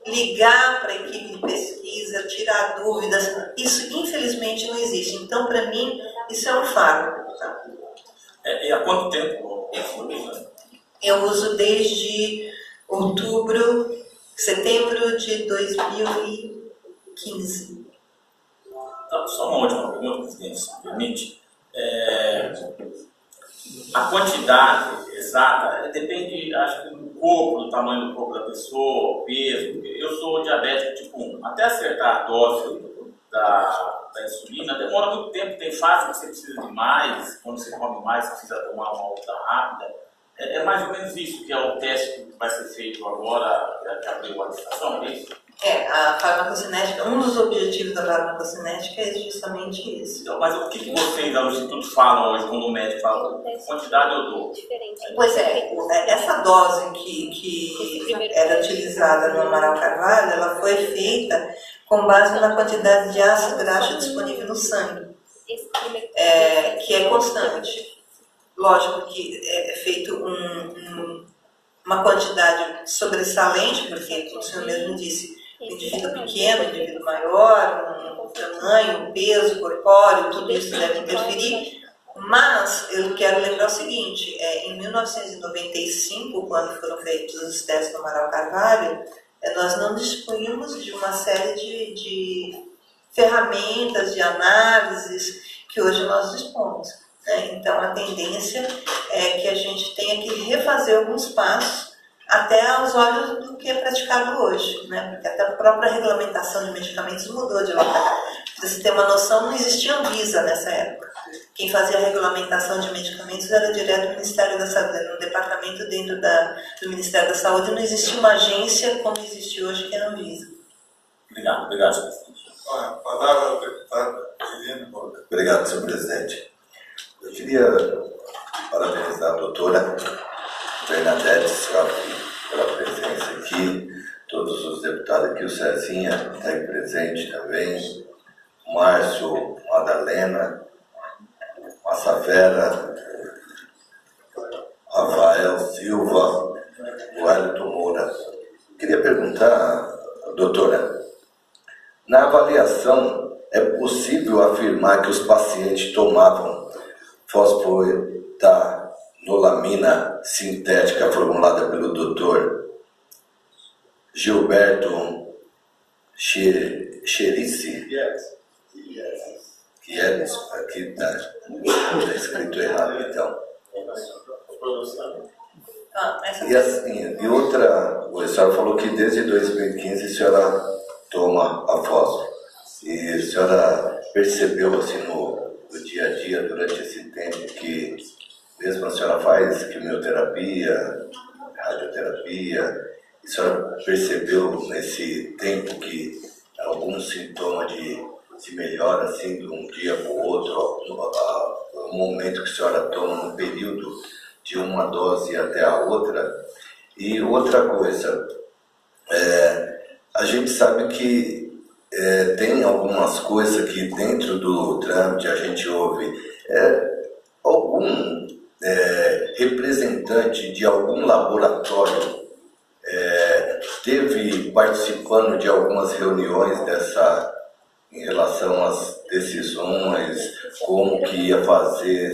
ligar para a equipe de pesquisa, tirar dúvidas. Isso, infelizmente, não existe. Então, para mim, isso é um fardo. Tá? E há quanto tempo você usa? Eu uso desde setembro de 2015. Tá, só uma última pergunta, presidente, se me permite. A quantidade exata depende, acho que, do corpo, do tamanho do corpo da pessoa, peso. Eu sou diabético tipo 1. Até acertar a dose da insulina demora muito tempo. Tem fase que você precisa de mais, quando você come mais, você precisa tomar uma outra rápida. É mais ou menos isso que é o teste que vai ser feito agora, que abriu a licitação, é isso? A farmacocinética, um dos objetivos da farmacocinética é justamente isso. Então, mas o que vocês lá no Instituto falam hoje, quando o médico fala, quantidade eu dou? Pois é, essa dose que era utilizada no Amaral Carvalho, ela foi feita com base na quantidade de ácido graxo disponível no sangue, que é constante. Lógico que é feito uma quantidade sobressalente, porque, como o senhor mesmo disse, indivíduo pequeno, indivíduo maior, o tamanho, o peso corpóreo, tudo isso deve interferir. Mas eu quero lembrar o seguinte, em 1995, quando foram feitos os testes do Amaral Carvalho, nós não dispunhamos de uma série de ferramentas, de análises que hoje nós dispomos. Então, a tendência é que a gente tenha que refazer alguns passos até aos olhos do que é praticado hoje, né? Porque até a própria regulamentação de medicamentos mudou de lá para cá. Para você ter uma noção, não existia Anvisa nessa época. Quem fazia a regulamentação de medicamentos era direto do Ministério da Saúde, no departamento dentro do Ministério da Saúde, não existia uma agência como existe hoje, que é a Anvisa. Obrigado, senhor presidente. A palavra ao deputado Quirino. Obrigado, senhor presidente. Eu queria parabenizar a doutora Bernadette pela presença aqui, todos os deputados aqui, o Cezinha está aí presente também, o Márcio, Madalena, Massafera, Rafael Silva, o Wellington Moura. Queria perguntar, doutora, na avaliação é possível afirmar que os pacientes tomavam fosfoetanolamina sintética formulada pelo Dr. Gilberto Cherici? Aqui está escrito errado, então. E assim, e outra coisa, a senhora falou que desde 2015 a senhora toma a fósforo. E a senhora percebeu assim no dia a dia, durante esse tempo, que mesmo a senhora faz quimioterapia, radioterapia, a senhora percebeu nesse tempo que alguns sintomas de melhora assim de um dia para o outro, no momento que a senhora toma, no período de uma dose até a outra? E outra coisa, a gente sabe que tem algumas coisas que dentro do trâmite a gente ouve, algum representante de algum laboratório esteve participando de algumas reuniões em relação às decisões, como que ia fazer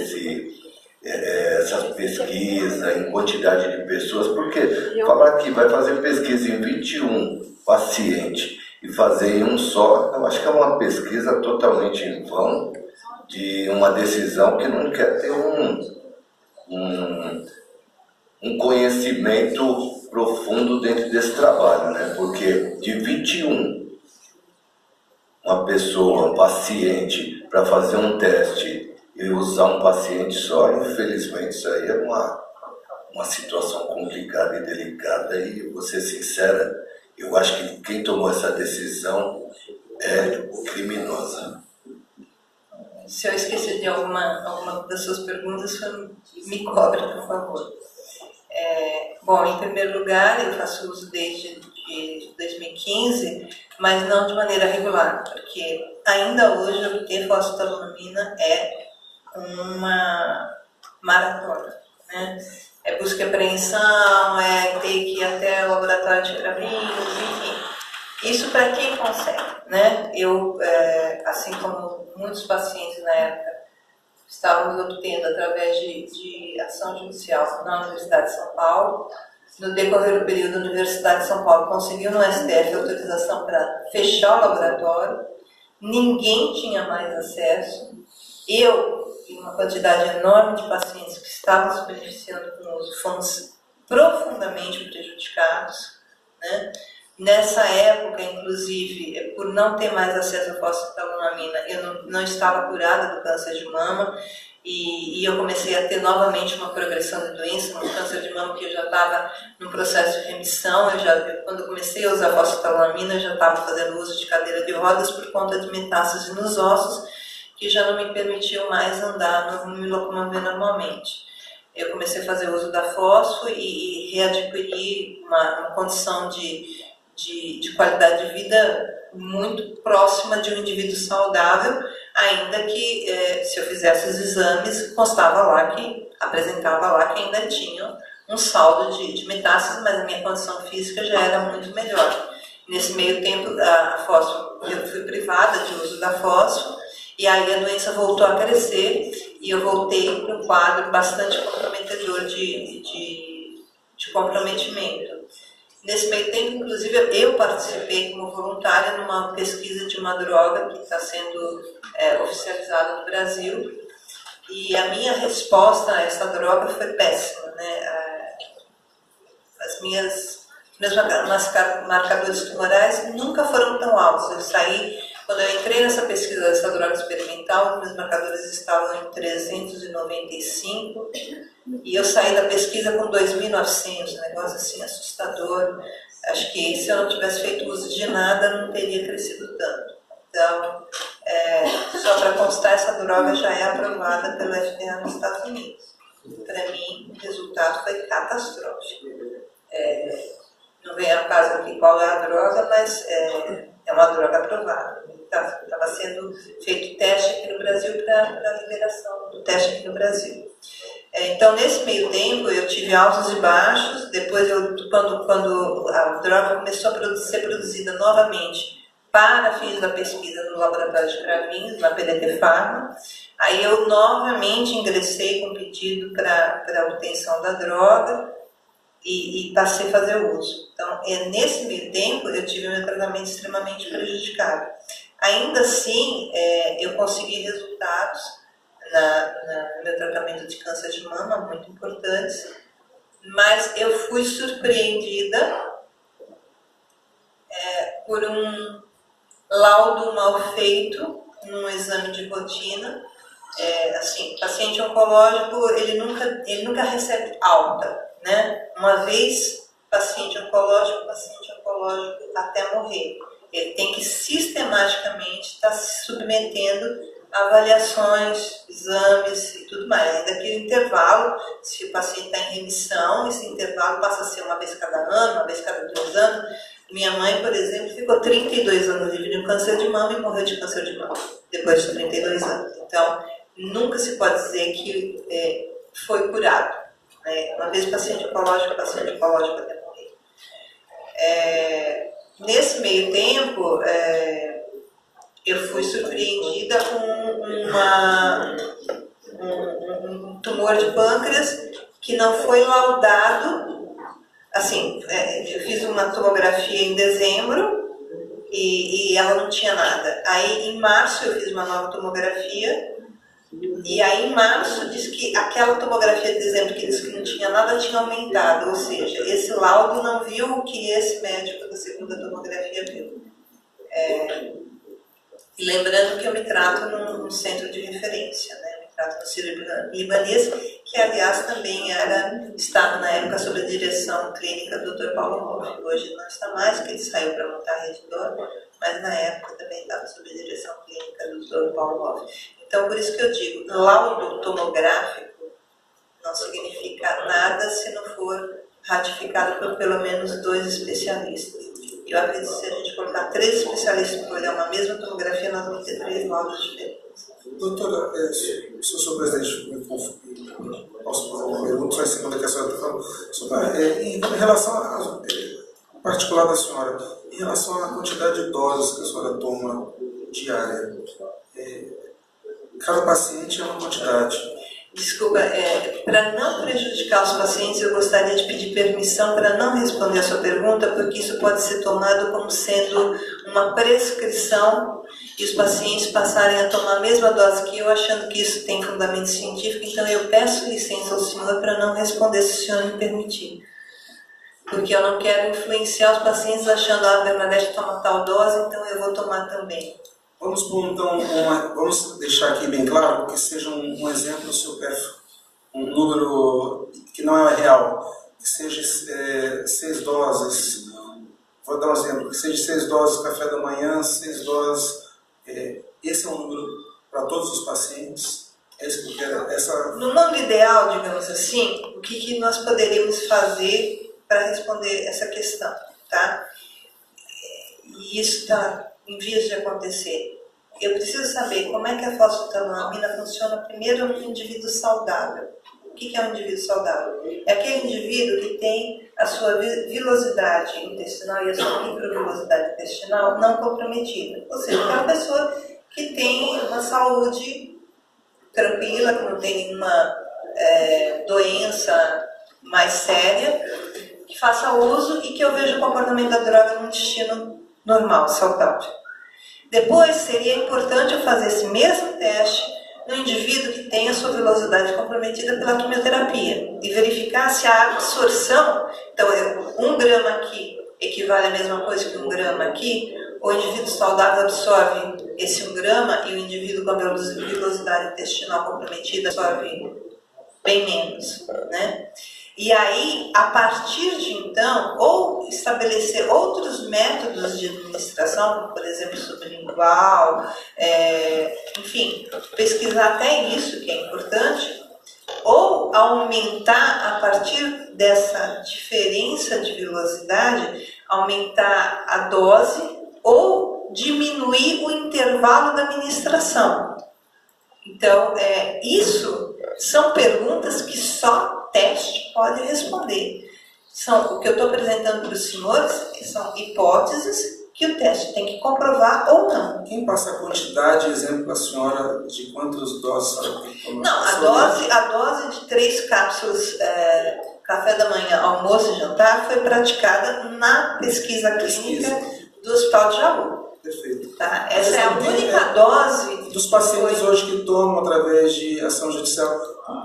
essas pesquisas em quantidade de pessoas, porque falar que vai fazer pesquisa em 21 pacientes e fazer em um só, eu acho que é uma pesquisa totalmente em vão, de uma decisão que não quer ter um conhecimento profundo dentro desse trabalho, né? Porque de 21, uma pessoa, um paciente, para fazer um teste e usar um paciente só, infelizmente isso aí é uma situação complicada e delicada, e vou ser sincera, eu acho que quem tomou essa decisão é criminosa. Se eu esqueci de alguma das suas perguntas, me cobre, por favor. Bom, em primeiro lugar, eu faço uso desde 2015, mas não de maneira regular, porque ainda hoje obter fosfetanolamina é uma maratona, né? É busca e apreensão, é ter que ir até o laboratório de Cravinhos, enfim. Isso para quem consegue, né? Eu, assim como muitos pacientes na época, estávamos obtendo através de ação judicial na Universidade de São Paulo. No decorrer do período, a Universidade de São Paulo conseguiu no STF autorização para fechar o laboratório. Ninguém tinha mais acesso. Eu e uma quantidade enorme de pacientes que estavam se beneficiando com o uso fomos profundamente prejudicados, né? Nessa época, inclusive, por não ter mais acesso à fosfetanolamina, eu não estava curada do câncer de mama. e eu comecei a ter novamente uma progressão da doença, um câncer de mama que eu já estava num processo de remissão. Quando eu comecei a usar fosfetanolamina, eu já estava fazendo uso de cadeira de rodas por conta de metástases nos ossos, que já não me permitiam mais andar, não me locomover normalmente. Eu comecei a fazer uso da fosfo e readquiri uma condição de qualidade de vida muito próxima de um indivíduo saudável, ainda que se eu fizesse os exames, apresentava lá que ainda tinha um saldo de metástases, mas a minha condição física já era muito melhor. Nesse meio tempo, a fosfo, eu fui privada de uso da fosfo, e aí a doença voltou a crescer, e eu voltei para um quadro bastante comprometedor de comprometimento. Nesse meio tempo, inclusive, eu participei como voluntária numa pesquisa de uma droga que está sendo oficializada no Brasil, e a minha resposta a essa droga foi péssima, né? Meus marcadores tumorais nunca foram tão altos. Quando eu entrei nessa pesquisa dessa droga experimental, meus marcadores estavam em 395, e eu saí da pesquisa com 2.900, um negócio assim assustador. Acho que se eu não tivesse feito uso de nada, não teria crescido tanto. Então, só para constar, essa droga já é aprovada pelo FDA nos Estados Unidos. Para mim, o resultado foi catastrófico. Não vem ao caso aqui qual é a droga, mas é uma droga aprovada. Estava sendo feito teste aqui no Brasil para a liberação do teste aqui no Brasil. Então, nesse meio tempo, eu tive altos e baixos. Depois, quando a droga começou a ser produzida novamente para fins da pesquisa no laboratório de Cravinhos, na PDT Pharma, aí eu novamente ingressei com pedido para a obtenção da droga e passei a fazer o uso. Então, nesse meio tempo, eu tive meu tratamento extremamente prejudicado. Ainda assim, eu consegui resultados no meu tratamento de câncer de mama, muito importantes, mas eu fui surpreendida por um laudo mal feito num exame de rotina. Paciente oncológico, ele nunca recebe alta, né? Uma vez paciente oncológico até morrer. Ele tem que sistematicamente estar se submetendo a avaliações, exames e tudo mais. Daquele intervalo, se o paciente está em remissão, esse intervalo passa a ser uma vez cada ano, uma vez cada 2 anos. Minha mãe, por exemplo, ficou 32 anos livre de um câncer de mama e morreu de câncer de mama, depois de 32 anos. Então, nunca se pode dizer que foi curado. Uma vez paciente oncológico até morrer. Nesse meio tempo, eu fui surpreendida com um tumor de pâncreas que não foi laudado. Assim, eu fiz uma tomografia em dezembro e ela não tinha nada. Aí, em março, eu fiz uma nova tomografia. E aí, em março, diz que aquela tomografia de dezembro que disse que não tinha nada tinha aumentado. Ou seja, esse laudo não viu o que esse médico da segunda tomografia viu. E lembrando que eu me trato num centro de referência, né? Me trato no Sírio-Libanês, que, aliás, também estava na época sob a direção clínica do Dr. Paulo Hoff. Hoje não está mais, porque ele saiu para montar a Rede Dor, mas na época também estava sob a direção clínica do Dr. Paulo Hoff. Então, por isso que eu digo, laudo tomográfico não significa nada se não for ratificado por pelo menos 2 especialistas. Eu acredito que se a gente colocar 3 especialistas para olhar uma mesma tomografia, nós vamos ter 3 laudos diferentes. Doutora, se o senhor presidente posso fazer uma pergunta, só em cima da que a senhora está falando. Em relação ao particular da senhora, em relação à quantidade de doses que a senhora toma diária, cada paciente é uma quantidade. Desculpa, para não prejudicar os pacientes, eu gostaria de pedir permissão para não responder a sua pergunta, porque isso pode ser tomado como sendo uma prescrição e os pacientes passarem a tomar a mesma dose que eu, achando que isso tem fundamento científico. Então, eu peço licença ao senhor para não responder, se o senhor me permitir. Porque eu não quero influenciar os pacientes achando que a Bernadette toma tal dose, então eu vou tomar também. Vamos pôr, então, vamos deixar aqui bem claro que seja um exemplo super, um número que não é real, que seja 6 doses, vou dar um exemplo, que seja 6 doses café da manhã, 6 doses, esse é um número para todos os pacientes. No mundo ideal, digamos assim, o que nós poderíamos fazer para responder essa questão, tá? E isso está em vias de acontecer. Eu preciso saber como é que a fosfetanolamina funciona primeiro no indivíduo saudável. O que é um indivíduo saudável? É aquele indivíduo que tem a sua vilosidade intestinal e a sua microvilosidade intestinal não comprometida. Ou seja, aquela pessoa que tem uma saúde tranquila, que não tem nenhuma doença mais séria, que faça uso e que eu veja o comportamento da droga no intestino normal, saudável. Depois, seria importante eu fazer esse mesmo teste no indivíduo que tem a sua velocidade comprometida pela quimioterapia e verificar se a absorção, então 1 grama aqui equivale à mesma coisa que 1 grama aqui, o indivíduo saudável absorve esse 1 grama e o indivíduo com a velocidade intestinal comprometida absorve bem menos, né? E aí, a partir de então, ou estabelecer outros métodos de administração, como por exemplo sublingual, enfim, pesquisar até isso, que é importante, ou aumentar a partir dessa diferença de velocidade, aumentar a dose ou diminuir o intervalo da administração. Então, isso são perguntas que só teste pode responder. O que eu estou apresentando para os senhores são hipóteses que o teste tem que comprovar ou não. Quem passa a quantidade, exemplo, para a senhora, de quantas doses? Não, a dose de 3 cápsulas café da manhã, almoço e jantar foi praticada na pesquisa clínica do Hospital de Jaú. Perfeito. Tá? Essa é a única dose... Dos pacientes hoje que tomam através de ação judicial,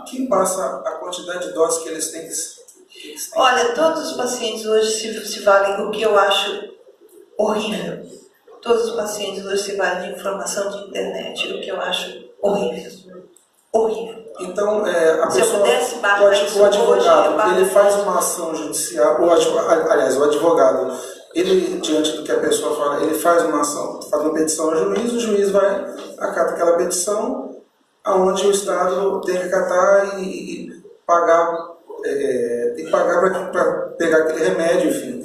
quem passa a quantidade de doses que eles têm que... Olha, todos os pacientes hoje se valem, o que eu acho horrível. Todos os pacientes hoje se valem de informação de internet, o que eu acho horrível. Horrível. Então, a pessoa, o advogado, ele faz uma ação judicial, o advogado, ele, diante do que a pessoa fala, ele faz uma ação, faz uma petição ao juiz, o juiz vai, acata aquela petição, aonde o Estado tem que acatar e pagar, tem que pagar para pegar aquele remédio, enfim.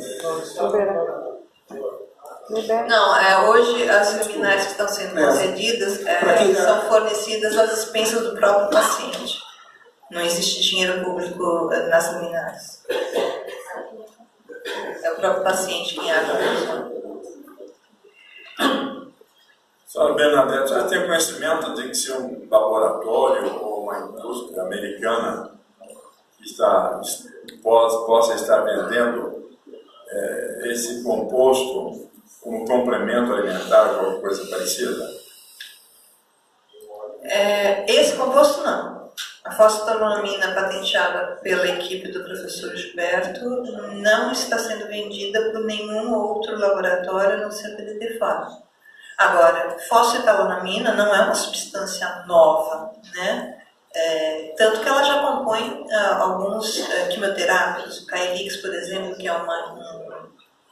Não, hoje as luminárias que estão sendo concedidas são fornecidas às expensas do próprio paciente. Não existe dinheiro público nas luminárias. É o próprio paciente quem arca com isso. Senhora Bernadette, já tem conhecimento de que se um laboratório ou uma indústria americana possa estar vendendo esse composto como complemento alimentar ou alguma coisa parecida? Esse composto não. A fosfetanolamina patenteada pela equipe do professor Gilberto não está sendo vendida por nenhum outro laboratório, a não ser pelo PDT-Farma. Agora, fosfetanolamina não é uma substância nova, né? Tanto que ela já compõe alguns quimioterápicos. O Caelix, por exemplo, que é um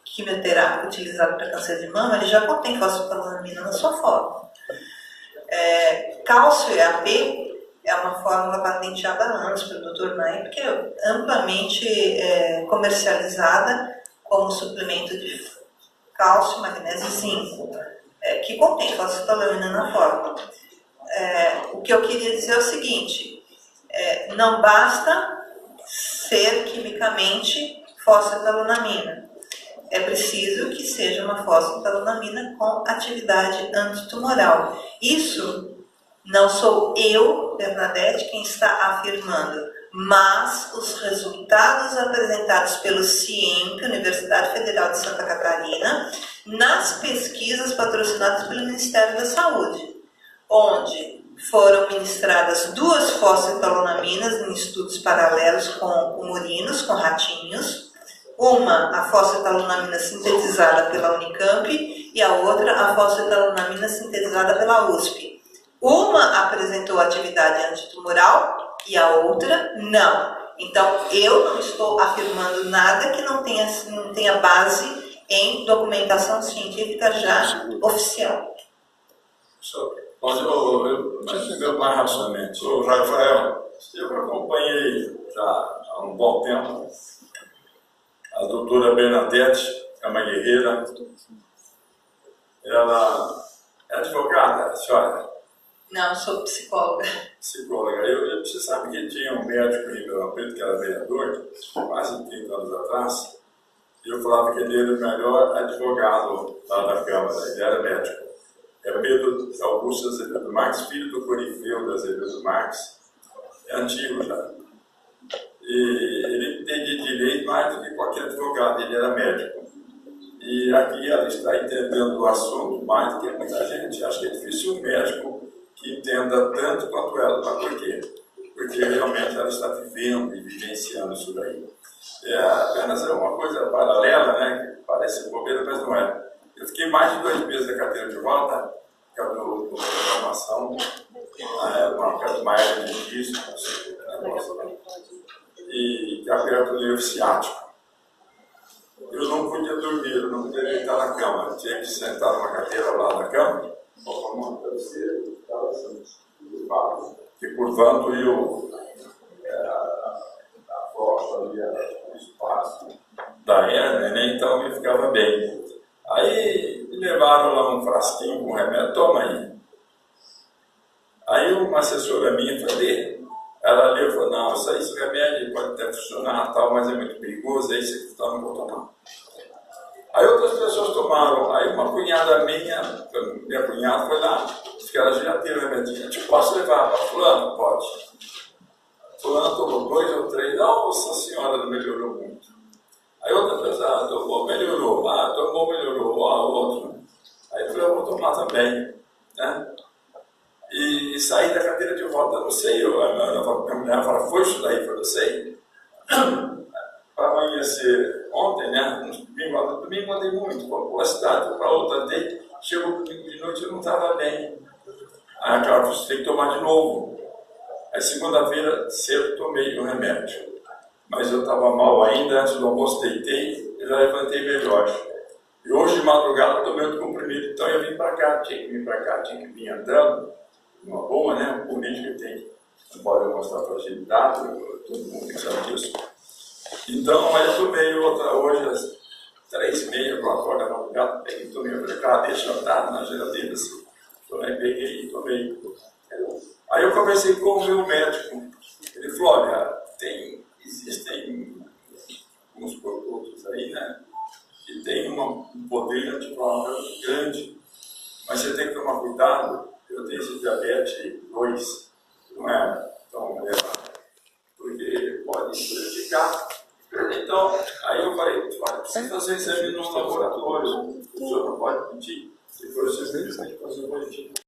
quimioterápico utilizado para câncer de mama, ele já contém fosfetanolamina na sua fórmula. Cálcio EAP é uma fórmula patenteada há anos pelo Dr. Naim, que é amplamente comercializada como suplemento de cálcio, magnésio e zinco, que contém fosfetanolamina na fórmula. O que eu queria dizer é o seguinte, não basta ser quimicamente fosfetanolamina. É preciso que seja uma fosfetanolamina com atividade antitumoral. Isso não sou eu, Bernadette, quem está afirmando, mas os resultados apresentados pelo CIEMP, Universidade Federal de Santa Catarina, nas pesquisas patrocinadas pelo Ministério da Saúde, onde foram ministradas 2 fosfetanoaminas em estudos paralelos com murinos, com ratinhos, Uma, a fosfetaleonamina sintetizada pela Unicamp, e a outra, a fosfetaleonamina sintetizada pela USP. Uma apresentou atividade antitumoral e a outra não. Então, eu não estou afirmando nada que não tenha base em documentação científica já oficial. Eu entendo mais racionalmente. O Rafael, Eu acompanhei já há um bom tempo a doutora Bernadette, é uma guerreira. Ela é advogada, a senhora? Não, sou psicóloga. Psicóloga. Você sabe que tinha um médico em Ribeirão Preto que era vereador, quase 30 anos atrás, e eu falava que ele era o melhor advogado lá da Câmara, ele era médico. É Pedro Augusto Azevedo Marques, filho do Corifeu de Azevedo Marques, é antigo já. E ele entendia direito mais do que qualquer advogado, ele era médico. E aqui ela está entendendo o assunto mais do que muita gente. Acho que é difícil um médico que entenda tanto quanto ela. Mas por quê? Porque realmente ela está vivendo e vivenciando isso daí. É apenas uma coisa paralela, né? Que parece bobeira, mas não é. Eu fiquei mais de 2 meses na cadeira de volta, por causa da programação, uma coisa mais difícil, e aperto o nervo ciático. Eu não podia dormir, eu não podia deitar na cama, tinha que sentar numa cadeira lá na cama, com uma cabeceira, estava assim, e curvando a costa ali, o espaço da hérnia, né? Então eu ficava bem. Aí me levaram lá um frasquinho com remédio, toma aí. Aí uma assessora minha falou, ela leu e falou, não, esse remédio pode até funcionar, tal, mas é muito perigoso, aí você não vou tomar. Aí outras pessoas tomaram, aí uma cunhada minha cunhada foi lá, disse que ela já teve o remédio, te posso levar para fulano? Pode. Fulano tomou 2 ou 3, nossa senhora, não melhorou muito. Aí outra pessoa, tomou, melhorou, tomou, melhorou, outro. Aí eu falei, eu vou tomar também, né? E saí da cadeira de volta, não sei, a mulher fala, foi isso daí? Eu falei, eu sei. Para amanhecer ontem, né? Domingo andei muito, vou para a cidade, vou para outra, andei, chegou domingo de noite, eu não estava bem. Aí claro, você tem que tomar de novo. Aí segunda-feira cedo tomei o remédio. Mas eu estava mal ainda, antes do almoço deitei, eu já levantei melhor. E hoje de madrugada tomei outro comprimido, então eu vim para cá, tinha que vir para cá, tinha que vir andando, uma boa, né? Um político que tem, não pode mostrar fragilidade, todo mundo sabe disso. Então, aí eu tomei outra hoje, às 3h30, 4h da madrugada, tomei outra, cara, deixa andar na geladeira assim. Aí peguei e tomei. Aí eu conversei com o meu médico, ele falou, olha, existem uns produtos aí, né, que tem um poder anti-inflamatório grande, mas você tem que tomar cuidado. Eu tenho esse diabetes 2, não é tão elevado, porque pode prejudicar. Então, aí eu falei, precisa fazer exame no laboratório.